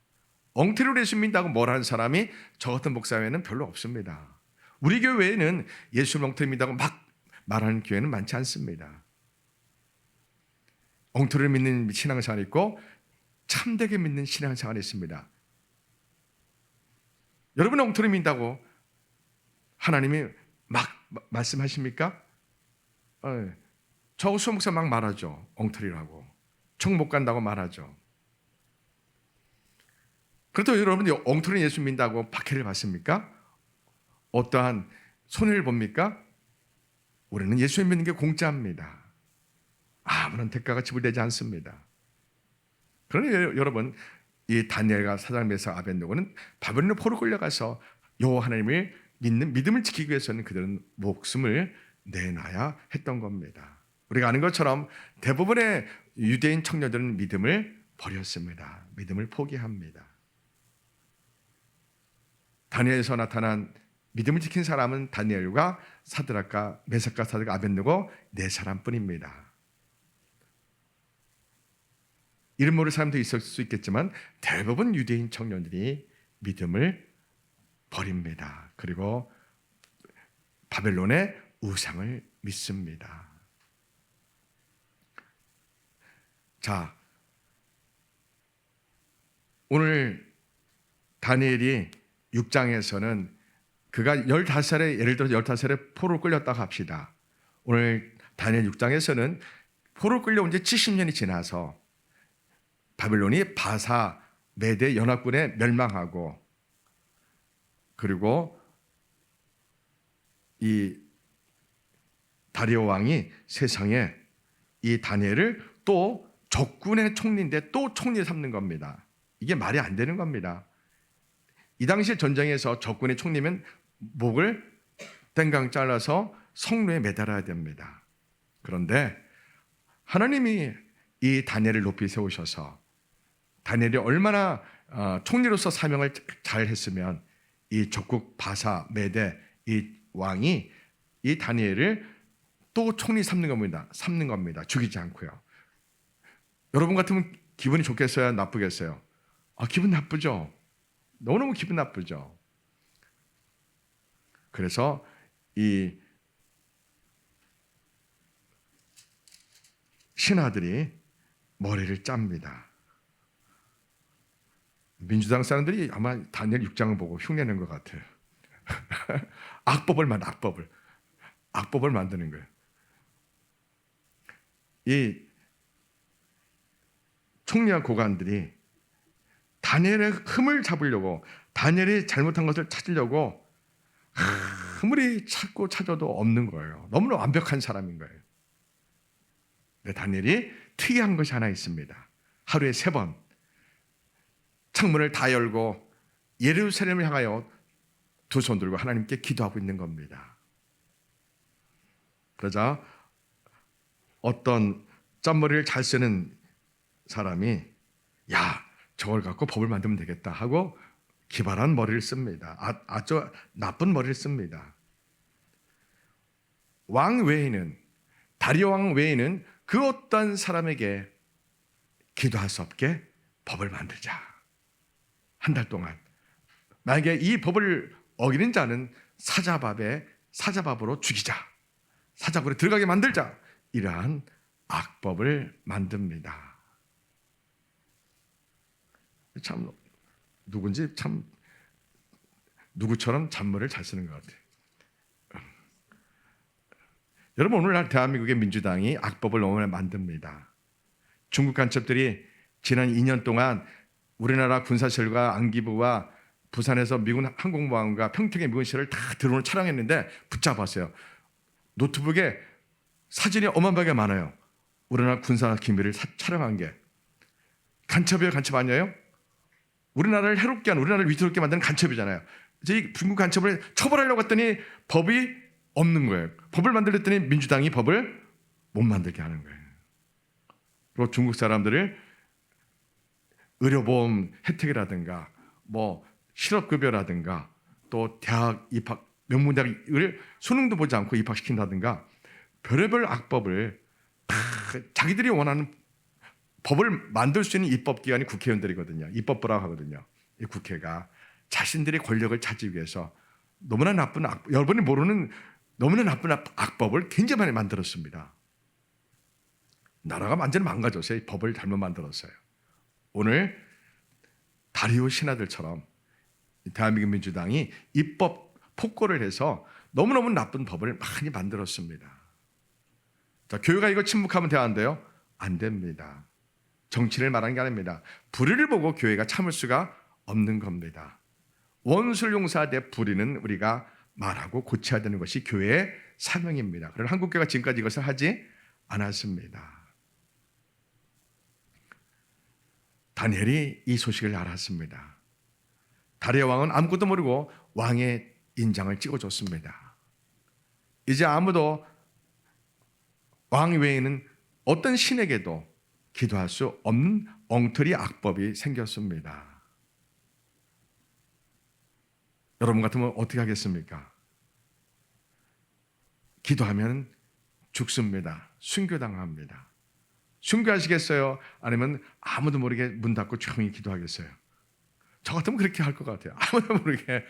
엉터리로 예수 믿다고 뭘 하는 사람이 저 같은 목사회는 별로 없습니다. 우리 교회에는 예수를 엉터리 믿다고 막 말하는 교회는 많지 않습니다. 엉터리를 믿는 신앙생활이 있고 참되게 믿는 신앙생활이 있습니다. 여러분 엉터리 믿다고 하나님이 막 말씀하십니까? 저 수목사 막 말하죠. 엉터리라고. 총 못 간다고 말하죠. 그렇다고 여러분이 엉터리 예수 믿다고 박해를 받습니까? 어떠한 손해를 봅니까? 우리는 예수 믿는 게 공짜입니다. 아무런 대가가 지불되지 않습니다. 그러니 여러분, 이 다니엘과 사장 메삭 아벳느고는 바벨론의 포로 끌려가서 여호와 하나님을 믿는 믿음을 지키기 위해서는 그들은 목숨을 내놔야 했던 겁니다. 우리가 아는 것처럼 대부분의 유대인 청년들은 믿음을 버렸습니다. 믿음을 포기합니다. 다니엘에서 나타난 믿음을 지킨 사람은 다니엘과 사드락과 메삭과 사드락 아벳느고 네 사람뿐입니다. 이름 모를 사람도 있을 수 있겠지만 대부분 유대인 청년들이 믿음을 버립니다. 그리고 바벨론의 우상을 믿습니다. 자, 오늘 다니엘이 6장에서는 그가 15살에 예를 들어서 15살에 포로 끌렸다고 합시다. 오늘 다니엘 6장에서는 포로 끌려온 지 70년이 지나서 바벨론이 바사 메대 연합군에 멸망하고 그리고 이 다리오 왕이 세상에 이 다니엘을 또 적군의 총리인데 또 총리 삼는 겁니다. 이게 말이 안 되는 겁니다. 이 당시 전쟁에서 적군의 총리면 목을 땡강 잘라서 성루에 매달아야 됩니다. 그런데 하나님이 이 다니엘을 높이 세우셔서 다니엘이 얼마나 총리로서 사명을 잘 했으면 이 적국 바사 메대 이 왕이 이 다니엘을 또 총리 삼는 겁니다. 죽이지 않고요. 여러분 같으면 기분이 좋겠어요? 나쁘겠어요? 기분 나쁘죠. 너무너무 기분 나쁘죠. 그래서 이 신하들이 머리를 짭니다. 민주당 사람들이 아마 다니엘 6장을 보고 흉내낸 것 같아요. 악법을 만드는 거예요. 이 총리와 고관들이 다니엘의 흠을 잡으려고 다니엘이 잘못한 것을 찾으려고 아무리 찾아도 없는 거예요. 너무나 완벽한 사람인 거예요. 근데 다니엘이 특이한 것이 하나 있습니다. 하루에 3번 창문을 다 열고 예루살렘을 향하여 두 손 들고 하나님께 기도하고 있는 겁니다. 그러자 어떤 짠머리를 잘 쓰는 사람이 야, 저걸 갖고 법을 만들면 되겠다 하고 기발한 머리를 씁니다. 아주 나쁜 머리를 씁니다. 왕 외에는 다리오 왕 외에는 그 어떤 사람에게 기도할 수 없게 법을 만들자. 한 달 동안 만약에 이 법을 어기는 자는 사자밥으로 죽이자. 사자굴에 들어가게 만들자. 이러한 악법을 만듭니다. 참 누군지 참 누구처럼 잔머리를 잘 쓰는 것 같아요. 여러분 오늘날 대한민국의 민주당이 악법을 너무 만듭니다. 중국 간첩들이 지난 2년 동안 우리나라 군사실과 안기부와 부산에서 미군 항공모함과 평택의 미군실을 다 들어오는 촬영했는데 붙잡았어요. 노트북에 사진이 어마어마하게 많아요. 우리나라 군사 기밀을 촬영한 게. 간첩이에요? 간첩 아니에요? 우리나라를 해롭게 하는, 우리나라를 위태롭게 만드는 간첩이잖아요. 이 중국 간첩을 처벌하려고 했더니 법이 없는 거예요. 법을 만들었더니 민주당이 법을 못 만들게 하는 거예요. 그리고 중국 사람들을 의료보험 혜택이라든가 뭐 실업급여라든가 또 대학 입학 명문대학을 수능도 보지 않고 입학시킨다든가 별의별 악법을 다 자기들이 원하는 법을 만들 수 있는 입법기관이 국회의원들이거든요. 입법부라고 하거든요. 이 국회가 자신들의 권력을 찾기 위해서 너무나 나쁜 여러분이 모르는 너무나 나쁜 악법을 굉장히 많이 만들었습니다. 나라가 완전히 망가졌어요. 이 법을 잘못 만들었어요. 오늘 다리오 신하들처럼 대한민국 민주당이 입법 폭거를 해서 너무너무 나쁜 법을 많이 만들었습니다. 자, 교회가 이거 침묵하면 돼야 안 됩니다. 정치를 말하는 게 아닙니다. 불의를 보고 교회가 참을 수가 없는 겁니다. 원수를 용서하되 불의는 우리가 말하고 고쳐야 되는 것이 교회의 사명입니다. 그러나 한국교회가 지금까지 이것을 하지 않았습니다. 다니엘이 이 소식을 알았습니다. 다리오 왕은 아무것도 모르고 왕의 인장을 찍어줬습니다. 이제 아무도 왕 외에는 어떤 신에게도 기도할 수 없는 엉터리 악법이 생겼습니다. 여러분 같으면 어떻게 하겠습니까? 기도하면 죽습니다. 순교당합니다. 순교하시겠어요? 아니면 아무도 모르게 문 닫고 조용히 기도하겠어요? 저 같으면 그렇게 할 것 같아요. 아무도 모르게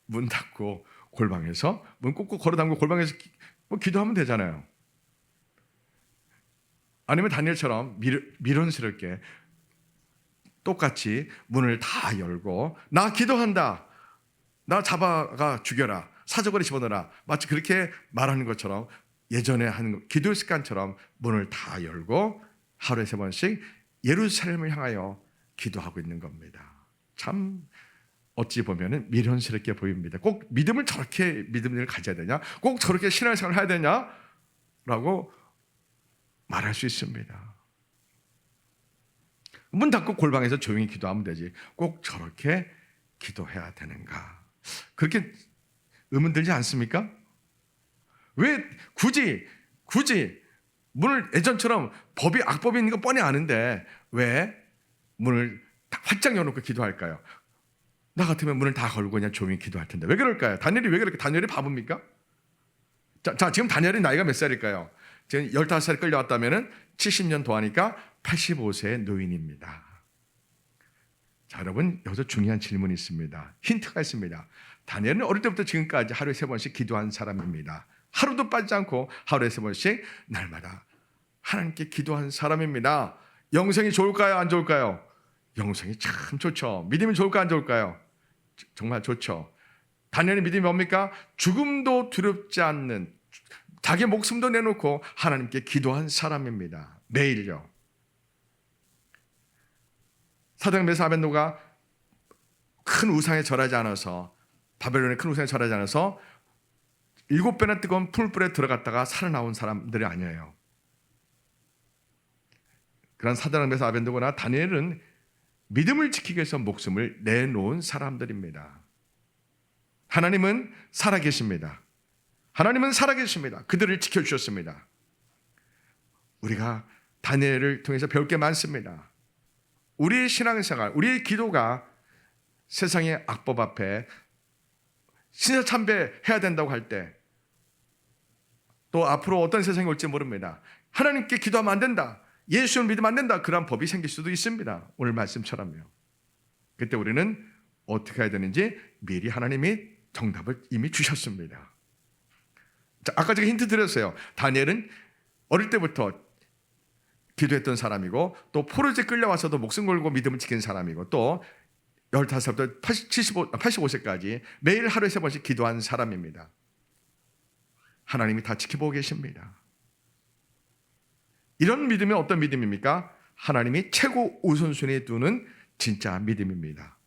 문 닫고 골방에서 문 꾹꾹 걸어 담고 골방에서 기도하면 되잖아요. 아니면 다니엘처럼 미련스럽게 똑같이 문을 다 열고 나 기도한다. 나 잡아가 죽여라. 사저고리 집어넣어라. 마치 그렇게 말하는 것처럼 예전에 하는 기도 습관처럼 문을 다 열고 하루에 3번씩 예루살렘을 향하여 기도하고 있는 겁니다. 참 어찌 보면 미련스럽게 보입니다. 꼭 믿음을 저렇게 믿음을 가져야 되냐? 꼭 저렇게 신앙생활을 해야 되냐? 라고 말할 수 있습니다. 문 닫고 골방에서 조용히 기도하면 되지. 꼭 저렇게 기도해야 되는가? 그렇게 의문 들지 않습니까? 왜 굳이 문을 예전처럼 악법이 있는 거 뻔히 아는데 왜 문을 활짝 열어놓고 기도할까요? 나 같으면 문을 다 걸고 그냥 조용히 기도할 텐데 왜 그럴까요? 다니엘이 왜 그렇게 다니엘이 바보입니까? 자 지금 다니엘이 나이가 몇 살일까요? 지금 15살 끌려왔다면 70년 더하니까 85세의 노인입니다. 자, 여러분 여기서 중요한 질문이 있습니다. 힌트가 있습니다. 다니엘은 어릴 때부터 지금까지 하루에 3번씩 기도한 사람입니다. 하루도 빠지지 않고 하루에 3번씩 날마다 하나님께 기도한 사람입니다. 영생이 좋을까요? 안 좋을까요? 영생이 참 좋죠. 믿음이 좋을까요? 안 좋을까요? 정말 좋죠. 다니엘의 믿음이 뭡니까? 죽음도 두렵지 않는 자기 목숨도 내놓고 하나님께 기도한 사람입니다. 매일요. 사드락 메삭 아벤노가 큰 우상에 절하지 않아서 바벨론의 큰 우상에 절하지 않아서 7배나 뜨거운 풀불에 들어갔다가 살아나온 사람들이 아니에요. 그런 사드락 메삭 아벤노고나 다니엘은 믿음을 지키기 위해서 목숨을 내놓은 사람들입니다. 하나님은 살아계십니다. 하나님은 살아계십니다. 그들을 지켜주셨습니다. 우리가 다니엘을 통해서 배울 게 많습니다. 우리의 신앙생활, 우리의 기도가 세상의 악법 앞에 신사참배해야 된다고 할 때 또 앞으로 어떤 세상이 올지 모릅니다. 하나님께 기도하면 안 된다. 예수를 믿으면 안 된다. 그런 법이 생길 수도 있습니다. 오늘 말씀처럼요. 그때 우리는 어떻게 해야 되는지 미리 하나님이 정답을 이미 주셨습니다. 자, 아까 제가 힌트 드렸어요. 다니엘은 어릴 때부터 기도했던 사람이고 또 포로제 끌려와서도 목숨 걸고 믿음을 지킨 사람이고 또 15살부터 85세까지 매일 하루에 3번씩 기도한 사람입니다. 하나님이 다 지켜보고 계십니다. 이런 믿음이 어떤 믿음입니까? 하나님이 최고 우선순위에 두는 진짜 믿음입니다.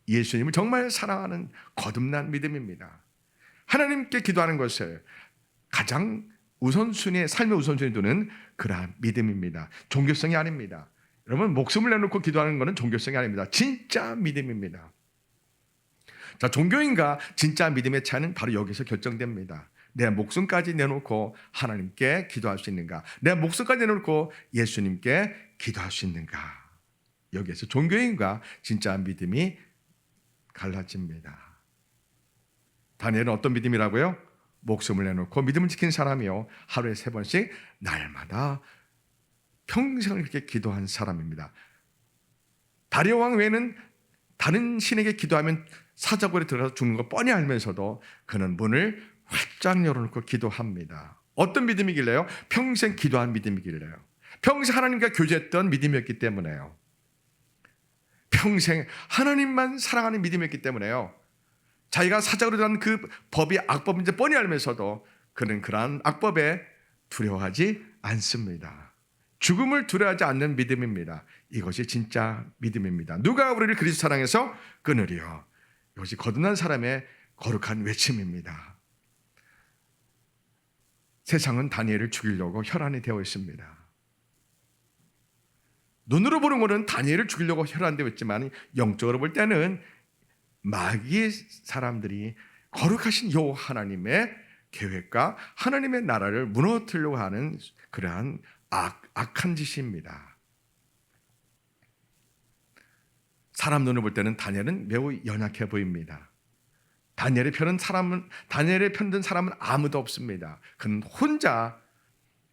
예수님을 정말 사랑하는 거듭난 믿음입니다. 하나님께 기도하는 것을 가장 우선순위에 삶의 우선순위에 두는 그러한 믿음입니다. 종교성이 아닙니다. 여러분 목숨을 내놓고 기도하는 것은 종교성이 아닙니다. 진짜 믿음입니다. 자, 종교인과 진짜 믿음의 차이는 바로 여기서 결정됩니다. 내 목숨까지 내놓고 하나님께 기도할 수 있는가? 내 목숨까지 내놓고 예수님께 기도할 수 있는가? 여기에서 종교인과 진짜 믿음이 갈라집니다. 다니엘은 어떤 믿음이라고요? 목숨을 내놓고 믿음을 지킨 사람이요, 하루에 3번씩 날마다 평생을 그렇게 기도한 사람입니다. 다리오 왕 외에는 다른 신에게 기도하면 사자굴에 들어가서 죽는 거 뻔히 알면서도 그는 문을 활짝 열어놓고 기도합니다. 어떤 믿음이길래요? 평생 기도한 믿음이길래요. 평생 하나님과 교제했던 믿음이었기 때문에요. 평생 하나님만 사랑하는 믿음이었기 때문에요. 자기가 사자굴에 들어간 그 법이 악법인지 뻔히 알면서도 그는 그러한 악법에 두려워하지 않습니다. 죽음을 두려워하지 않는 믿음입니다. 이것이 진짜 믿음입니다. 누가 우리를 그리스도 사랑해서 끊으리요? 이것이 거듭난 사람의 거룩한 외침입니다. 세상은 다니엘을 죽이려고 혈안이 되어 있습니다. 눈으로 보는 것은 다니엘을 죽이려고 혈안되어 있지만 영적으로 볼 때는 마귀의 사람들이 거룩하신 여호와 하나님의 계획과 하나님의 나라를 무너뜨리려고 하는 그러한 악한 짓입니다. 사람 눈을 볼 때는 다니엘은 매우 연약해 보입니다. 다니엘의 편든 사람은 아무도 없습니다. 그는 혼자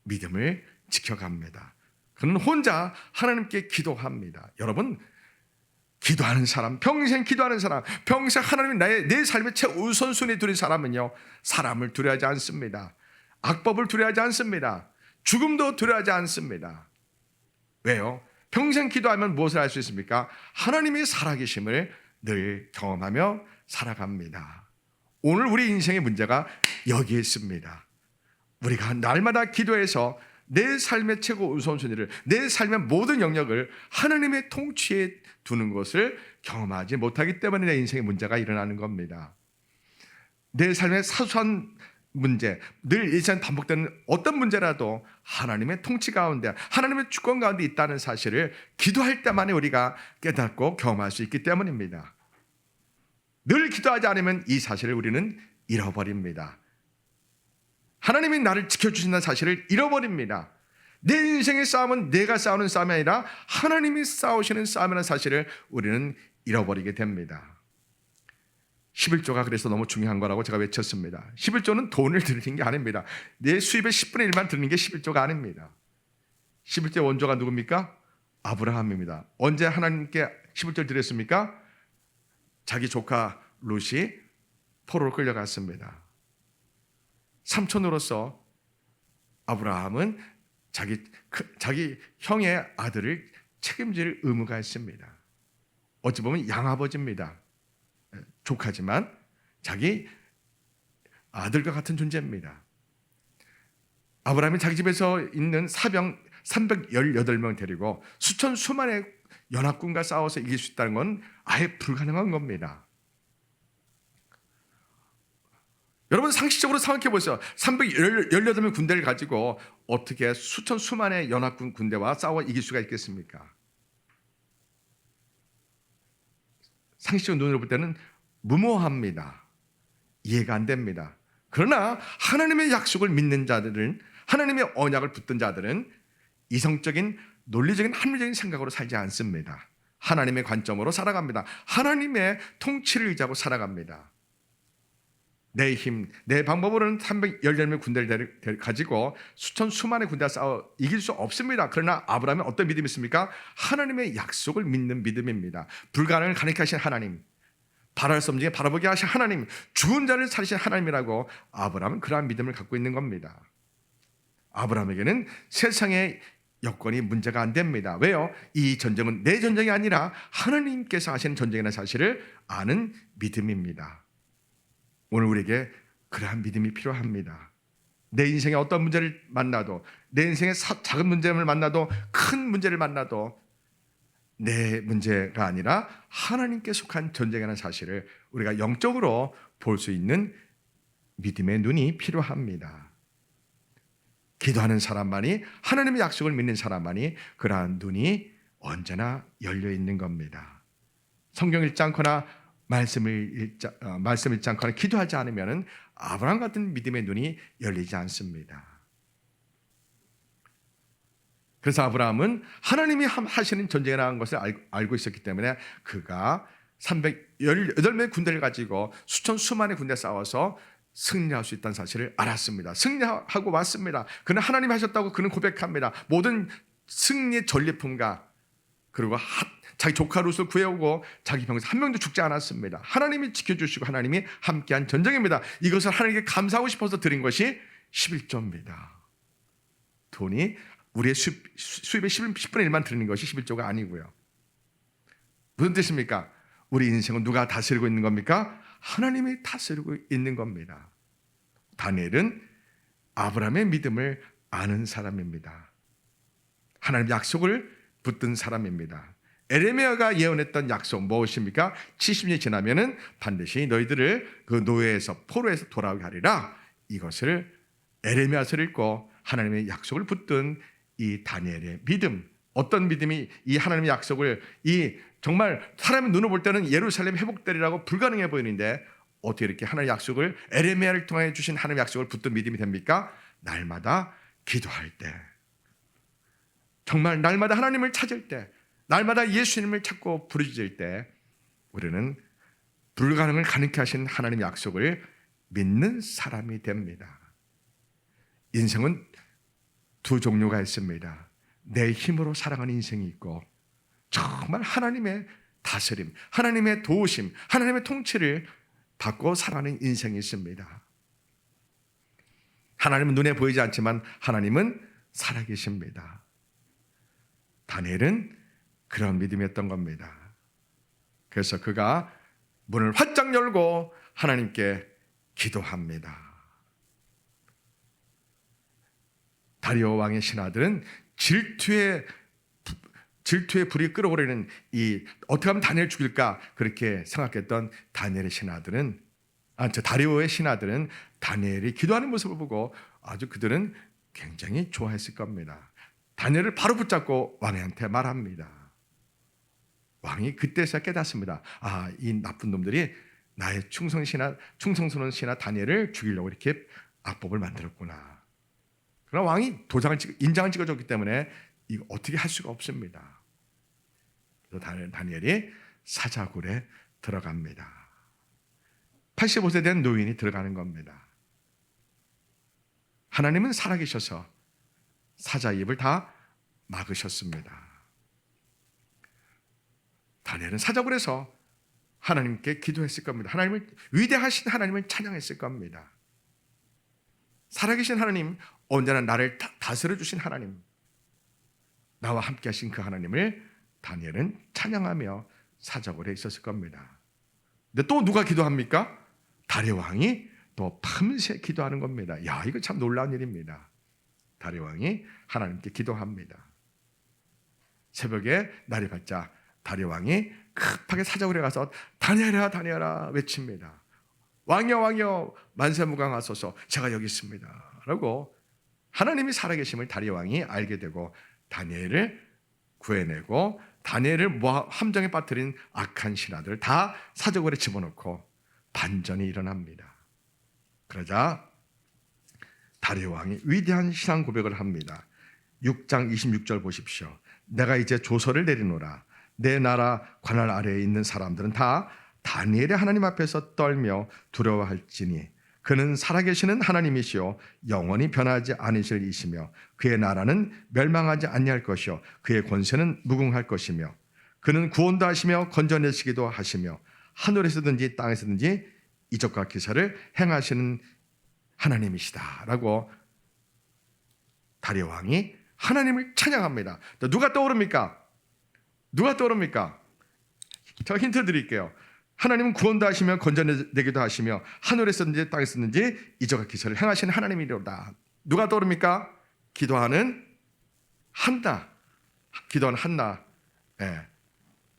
믿음을 지켜갑니다. 그는 혼자 하나님께 기도합니다. 여러분, 기도하는 사람, 평생 기도하는 사람, 평생 하나님이 내 삶의 최우선순위에 두는 사람은요, 사람을 두려워하지 않습니다. 악법을 두려워하지 않습니다. 죽음도 두려워하지 않습니다. 왜요? 평생 기도하면 무엇을 할 수 있습니까? 하나님의 살아계심을 늘 경험하며 살아갑니다. 오늘 우리 인생의 문제가 여기에 있습니다. 우리가 날마다 기도해서 내 삶의 최고 우선순위를, 내 삶의 모든 영역을 하나님의 통치에 두는 것을 경험하지 못하기 때문에 내 인생의 문제가 일어나는 겁니다. 내 삶의 사소한 문제, 늘 일상 반복되는 어떤 문제라도 하나님의 통치 가운데, 하나님의 주권 가운데 있다는 사실을 기도할 때만에 우리가 깨닫고 경험할 수 있기 때문입니다. 늘 기도하지 않으면 이 사실을 우리는 잃어버립니다. 하나님이 나를 지켜주신다는 사실을 잃어버립니다. 내 인생의 싸움은 내가 싸우는 싸움이 아니라 하나님이 싸우시는 싸움이라는 사실을 우리는 잃어버리게 됩니다. 11조가 그래서 너무 중요한 거라고 제가 외쳤습니다. 11조는 돈을 드리는 게 아닙니다. 내 수입의 10분의 1만 드리는 게 11조가 아닙니다. 11조의 원조가 누굽니까? 아브라함입니다. 언제 하나님께 11조를 드렸습니까? 자기 조카 롯이 포로로 끌려갔습니다. 삼촌으로서 아브라함은 자기 형의 아들을 책임질 의무가 있습니다. 어찌 보면 양아버지입니다. 조카지만 자기 아들과 같은 존재입니다. 아브라함이 자기 집에서 있는 사병 318명 데리고 수천수만의 연합군과 싸워서 이길 수 있다는 건 아예 불가능한 겁니다. 여러분, 상식적으로 생각해 보세요. 318명 군대를 가지고 어떻게 수천수만의 연합군 군대와 싸워 이길 수가 있겠습니까? 상식적 눈으로 볼 때는 무모합니다. 이해가 안 됩니다. 그러나 하나님의 약속을 믿는 자들은, 하나님의 언약을 붙든 자들은 이성적인 논리적인 합리적인 생각으로 살지 않습니다. 하나님의 관점으로 살아갑니다. 하나님의 통치를 의지하고 살아갑니다. 내 힘, 내 방법으로는 318명 군대를 가지고 수만의 군대와 싸워 이길 수 없습니다. 그러나 아브라함은 어떤 믿음이 있습니까? 하나님의 약속을 믿는 믿음입니다. 불가능을 가능하신 하나님, 바랄 수 없는 게 바라보게 하신 하나님, 죽은 자를 살리신 하나님이라고 아브라함은 그러한 믿음을 갖고 있는 겁니다. 아브라함에게는 세상의 여건이 문제가 안 됩니다. 왜요? 이 전쟁은 내 전쟁이 아니라 하나님께서 하시는 전쟁이라는 사실을 아는 믿음입니다. 오늘 우리에게 그러한 믿음이 필요합니다. 내 인생에 어떤 문제를 만나도, 내 인생의 작은 문제를 만나도, 큰 문제를 만나도 내 문제가 아니라 하나님께 속한 전쟁이라는 사실을 우리가 영적으로 볼 수 있는 믿음의 눈이 필요합니다. 기도하는 사람만이, 하나님의 약속을 믿는 사람만이 그러한 눈이 언제나 열려 있는 겁니다. 성경 읽지 않거나 말씀을 읽지 않거나 기도하지 않으면 아브라함 같은 믿음의 눈이 열리지 않습니다. 그래서 아브라함은 하나님이 하시는 전쟁이라는 것을 알고 있었기 때문에 그가 318명의 군대를 가지고 수만의 군대 싸워서 승리할 수 있다는 사실을 알았습니다. 승리하고 왔습니다. 그는 하나님이 하셨다고 그는 고백합니다. 모든 승리의 전리품과 그리고 자기 조카 룻을 구해오고 자기 병에서 한 명도 죽지 않았습니다. 하나님이 지켜주시고 하나님이 함께한 전쟁입니다. 이것을 하나님께 감사하고 싶어서 드린 것이 11조입니다. 돈이 우리의 수입의 10분의 1만 드리는 것이 11조가 아니고요. 무슨 뜻입니까? 우리 인생은 누가 다스리고 있는 겁니까? 하나님이 다스리고 있는 겁니다. 다니엘은 아브라함의 믿음을 아는 사람입니다. 하나님 약속을 붙든 사람입니다. 에레미야가 예언했던 약속 무엇입니까? 70년이 지나면은 반드시 너희들을 그 노예에서 포로에서 돌아오게 하리라. 이것을 에레미야서를 읽고 하나님의 약속을 붙든 이 다니엘의 믿음, 어떤 믿음이 이 하나님의 약속을 정말 사람의 눈으로 볼 때는 예루살렘 회복되리라고 불가능해 보이는데 어떻게 이렇게 하나님의 약속을 에레미야를 통해 주신 하나님의 약속을 붙든 믿음이 됩니까? 날마다 기도할 때, 정말 날마다 하나님을 찾을 때, 날마다 예수님을 찾고 부르짖을 때 우리는 불가능을 가능케 하신 하나님의 약속을 믿는 사람이 됩니다. 인생은 두 종류가 있습니다. 내 힘으로 살아가는 인생이 있고 정말 하나님의 다스림, 하나님의 도우심, 하나님의 통치를 받고 살아가는 인생이 있습니다. 하나님은 눈에 보이지 않지만 하나님은 살아계십니다. 다니엘은 그런 믿음이었던 겁니다. 그래서 그가 문을 활짝 열고 하나님께 기도합니다. 다리오 왕의 신하들은 질투의 불이 끓어오르는 어떻게 하면 다니엘을 죽일까 그렇게 생각했던 다리오의 신하들은 다니엘이 기도하는 모습을 보고 아주 그들은 굉장히 좋아했을 겁니다. 다니엘을 바로 붙잡고 왕한테 말합니다. 왕이 그때서야 깨닫습니다. 이 나쁜 놈들이 나의 충성스러운 신하 다니엘을 죽이려고 이렇게 악법을 만들었구나. 그러나 왕이 인장을 찍어줬기 때문에 이거 어떻게 할 수가 없습니다. 그래서 다니엘이 사자굴에 들어갑니다. 85세 된 노인이 들어가는 겁니다. 하나님은 살아계셔서 사자 입을 다 막으셨습니다. 다니엘은 사자굴에서 하나님께 기도했을 겁니다. 위대하신 하나님을 찬양했을 겁니다. 살아계신 하나님, 언제나 나를 다스려 주신 하나님, 나와 함께 하신 그 하나님을 다니엘은 찬양하며 사자굴에 있었을 겁니다. 근데 또 누가 기도합니까? 다리오 왕이 또 밤새 기도하는 겁니다. 이거 참 놀라운 일입니다. 다리오 왕이 하나님께 기도합니다. 새벽에 날이 밝자 다리오 왕이 급하게 사자굴에 가서 다니엘아 외칩니다. 왕이여 만세무강하소서, 제가 여기 있습니다 라고 하나님이 살아계심을 다리오 왕이 알게 되고 다니엘을 구해내고 다니엘을 함정에 빠뜨린 악한 신하들을 다 사자굴에 집어넣고 반전이 일어납니다. 그러자 다리오 왕이 위대한 신앙 고백을 합니다. 6장 26절 보십시오. 내가 이제 조서를 내리노라. 내 나라 관할 아래에 있는 사람들은 다 다니엘의 하나님 앞에서 떨며 두려워할지니 그는 살아계시는 하나님이시요 영원히 변하지 않으실 이시며 그의 나라는 멸망하지 아니할 것이요 그의 권세는 무궁할 것이며 그는 구원도 하시며 건져내시기도 하시며 하늘에서든지 땅에서든지 이적과 기사를 행하시는 하나님이시다 라고 다리오 왕이 하나님을 찬양합니다. 누가 떠오릅니까? 제가 힌트 드릴게요. 하나님은 구원도 하시며 건져내기도 하시며 하늘에서든지 땅에서든지 이적과 기사를 행하시는 하나님이로다. 누가 떠오릅니까? 기도하는 한나.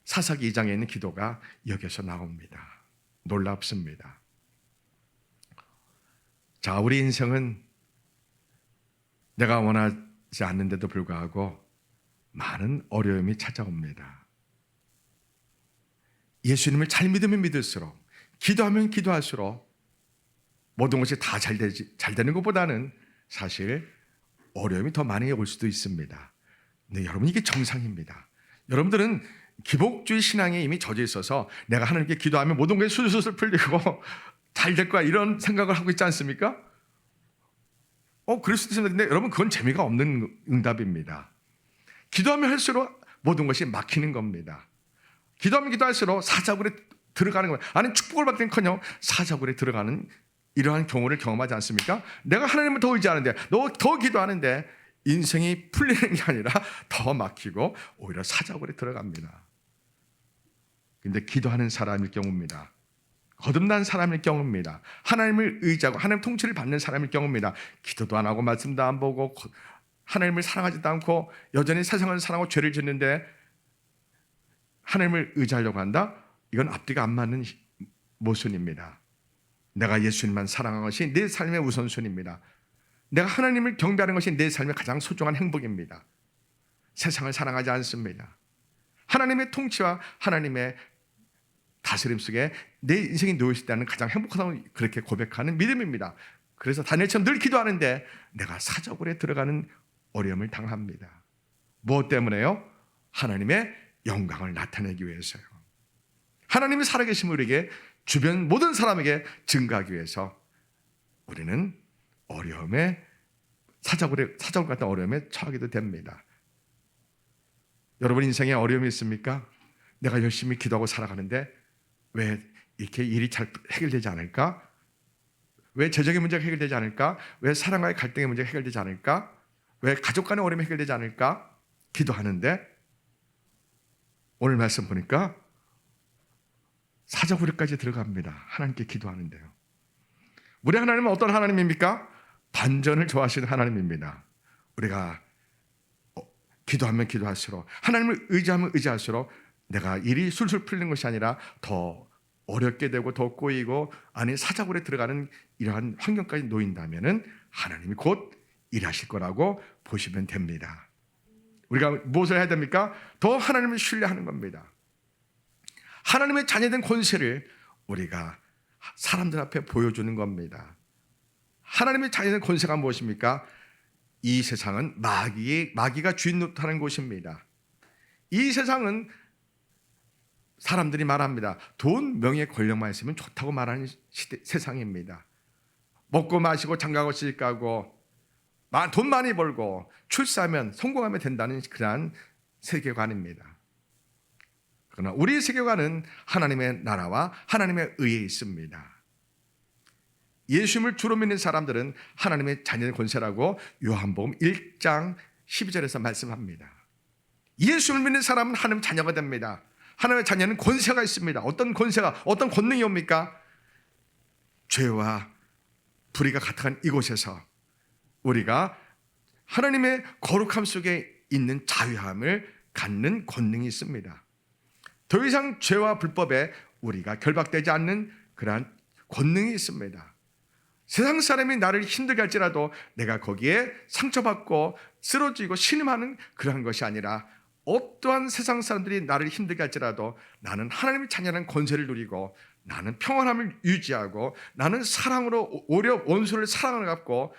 사사기 2장에 있는 기도가 여기서 나옵니다. 놀랍습니다. 자, 우리 인생은 내가 원하지 않는데도 불구하고 많은 어려움이 찾아옵니다. 예수님을 잘 믿으면 믿을수록, 기도하면 기도할수록 모든 것이 다 잘 되는 것보다는 사실 어려움이 더 많이 올 수도 있습니다. 근데 여러분, 이게 정상입니다. 여러분들은 기복주의 신앙에 이미 젖어 있어서 내가 하나님께 기도하면 모든 게 술술 풀리고 잘 될 거야 이런 생각을 하고 있지 않습니까? 그럴 수도 있습니다. 근데 여러분 그건 재미가 없는 응답입니다. 기도하면 할수록 모든 것이 막히는 겁니다. 기도하면 기도할수록 사자굴에 들어가는 겁니다. 아니 축복을 받기는커녕 사자굴에 들어가는 이러한 경우를 경험하지 않습니까? 내가 하나님을 더 의지하는데 더 기도하는데 인생이 풀리는 게 아니라 더 막히고 오히려 사자굴에 들어갑니다. 근데 기도하는 사람일 경우입니다. 거듭난 사람일 경우입니다. 하나님을 의지하고 하나님 통치를 받는 사람일 경우입니다. 기도도 안 하고 말씀도 안 보고 하나님을 사랑하지도 않고 여전히 세상을 사랑하고 죄를 짓는데 하나님을 의지하려고 한다? 이건 앞뒤가 안 맞는 모순입니다. 내가 예수님만 사랑하는 것이 내 삶의 우선순위입니다. 내가 하나님을 경배하는 것이 내 삶의 가장 소중한 행복입니다. 세상을 사랑하지 않습니다. 하나님의 통치와 하나님의 다스림 속에 내 인생이 놓여 있다는 가장 행복하다고 그렇게 고백하는 믿음입니다. 그래서 다니엘처럼 늘 기도하는데 내가 사자굴에 들어가는 어려움을 당합니다. 무엇 때문에요? 하나님의 영광을 나타내기 위해서요. 하나님이 살아계신 우리에게 주변 모든 사람에게 증거하기 위해서 우리는 어려움에 사자굴 같은 어려움에 처하기도 됩니다. 여러분 인생에 어려움이 있습니까? 내가 열심히 기도하고 살아가는데 왜 이렇게 일이 잘 해결되지 않을까? 왜 재정의 문제가 해결되지 않을까? 왜 사랑과의 갈등의 문제가 해결되지 않을까? 왜 가족 간의 어려움이 해결되지 않을까? 기도하는데 오늘 말씀 보니까 사자굴에까지 들어갑니다. 하나님께 기도하는데요. 우리 하나님은 어떤 하나님입니까? 반전을 좋아하시는 하나님입니다. 우리가 기도하면 기도할수록 하나님을 의지하면 의지할수록 내가 일이 술술 풀리는 것이 아니라 더 어렵게 되고 더 꼬이고 안에 사자굴에 들어가는 이러한 환경까지 놓인다면 하나님이 곧 일하실 거라고 보시면 됩니다. 우리가 무엇을 해야 됩니까? 더 하나님을 신뢰하는 겁니다. 하나님의 자녀된 권세를 우리가 사람들 앞에 보여주는 겁니다. 하나님의 자녀된 권세가 무엇입니까? 이 세상은 마귀가 주인 노릇하는 곳입니다. 이 세상은 사람들이 말합니다. 돈, 명예, 권력만 있으면 좋다고 말하는 세상입니다. 먹고 마시고 장가고 시집가고 돈 많이 벌고 출세하면 성공하면 된다는 그러한 세계관입니다. 그러나 우리의 세계관은 하나님의 나라와 하나님의 의에 있습니다. 예수님을 주로 믿는 사람들은 하나님의 자녀의 권세라고 요한복음 1장 12절에서 말씀합니다. 예수님을 믿는 사람은 하나님 자녀가 됩니다. 하나님의 자녀는 권세가 있습니다. 어떤 권세가, 어떤 권능이 옵니까? 죄와 불의가 가득한 이곳에서 우리가 하나님의 거룩함 속에 있는 자유함을 갖는 권능이 있습니다. 더 이상 죄와 불법에 우리가 결박되지 않는 그러한 권능이 있습니다. 세상 사람이 나를 힘들게 할지라도 내가 거기에 상처받고 쓰러지고 신음하는 그러한 것이 아니라 어떠한 세상 사람들이 나를 힘들게 할지라도 나는 하나님의 자녀라는 권세를 누리고 나는 평안함을 유지하고 나는 사랑으로 오히려 원수를 사랑을 갖고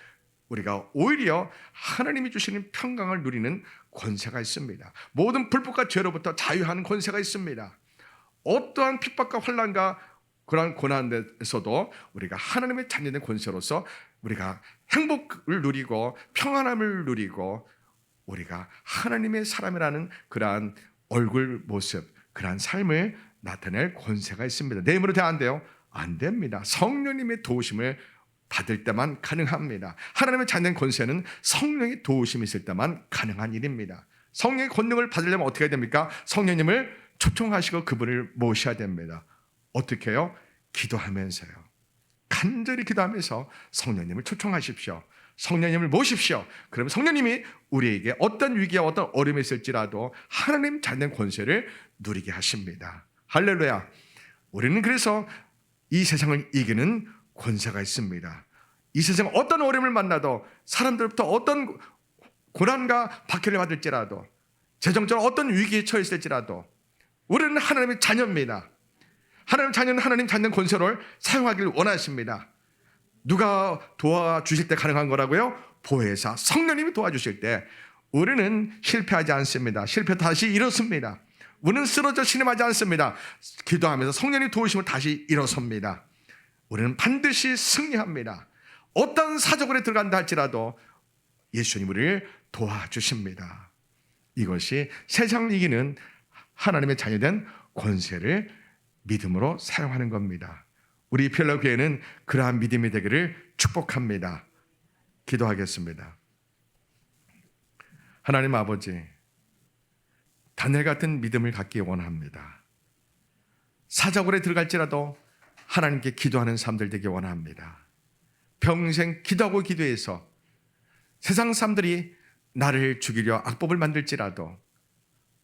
우리가 오히려 하나님이 주시는 평강을 누리는 권세가 있습니다. 모든 불법과 죄로부터 자유하는 권세가 있습니다. 어떠한 핍박과 환난과 그러한 고난에서도 우리가 하나님의 자녀된 권세로서 우리가 행복을 누리고 평안함을 누리고 우리가 하나님의 사람이라는 그러한 얼굴 모습, 그러한 삶을 나타낼 권세가 있습니다. 내 힘으로 안 돼요? 안 됩니다. 성령님의 도우심을 받을 때만 가능합니다. 하나님의 자녀된 권세는 성령의 도우심이 있을 때만 가능한 일입니다. 성령의 권능을 받으려면 어떻게 해야 됩니까? 성령님을 초청하시고 그분을 모셔야 됩니다. 어떻게 해요? 기도하면서요. 간절히 기도하면서 성령님을 초청하십시오. 성령님을 모십시오. 그러면 성령님이 우리에게 어떤 위기와 어떤 어려움이 있을지라도 하나님 자녀된 권세를 누리게 하십니다. 할렐루야. 우리는 그래서 이 세상을 이기는 권세가 있습니다. 이 세상 어떤 어려움을 만나도 사람들부터 어떤 고난과 박해를 받을지라도 재정적으로 어떤 위기에 처했을지라도 우리는 하나님의 자녀입니다. 하나님 자녀는 하나님 자녀 권세를 사용하기를 원하십니다. 누가 도와주실 때 가능한 거라고요? 보혜사 성령님이 도와주실 때 우리는 실패하지 않습니다. 실패 다시 일어섭니다. 우리는 쓰러져 신음하지 않습니다. 기도하면서 성령이 도우심을 다시 일어섭니다. 우리는 반드시 승리합니다. 어떤 사정에 들어간다 할지라도 예수님 우리를 도와주십니다. 이것이 세상을 이기는 하나님의 자녀된 권세를 믿음으로 사용하는 겁니다. 우리 필로교회는 그러한 믿음이 되기를 축복합니다. 기도하겠습니다. 하나님 아버지, 다니엘 같은 믿음을 갖기 원합니다. 사자굴에 들어갈지라도 하나님께 기도하는 사람들 되기 원합니다. 평생 기도하고 기도해서 세상 사람들이 나를 죽이려 악법을 만들지라도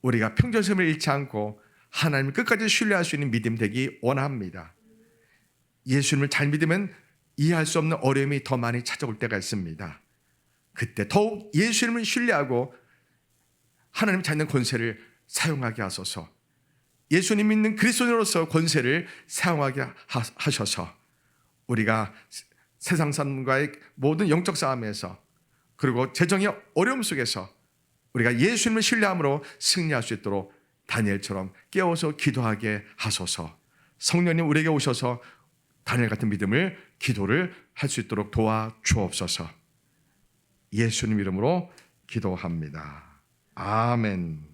우리가 평정심을 잃지 않고 하나님을 끝까지 신뢰할 수 있는 믿음 되기 원합니다. 예수님을 잘 믿으면 이해할 수 없는 어려움이 더 많이 찾아올 때가 있습니다. 그때 더욱 예수님을 신뢰하고 하나님 찾는 권세를 사용하게 하소서. 예수님 믿는 그리스도인으로서 권세를 사용하게 하셔서 우리가 세상 사람과의 모든 영적 싸움에서 그리고 재정의 어려움 속에서 우리가 예수님을 신뢰함으로 승리할 수 있도록 다니엘처럼 깨워서 기도하게 하소서. 성령님 우리에게 오셔서 다니엘 같은 믿음을 기도를 할 수 있도록 도와주옵소서. 예수님 이름으로 기도합니다. 아멘.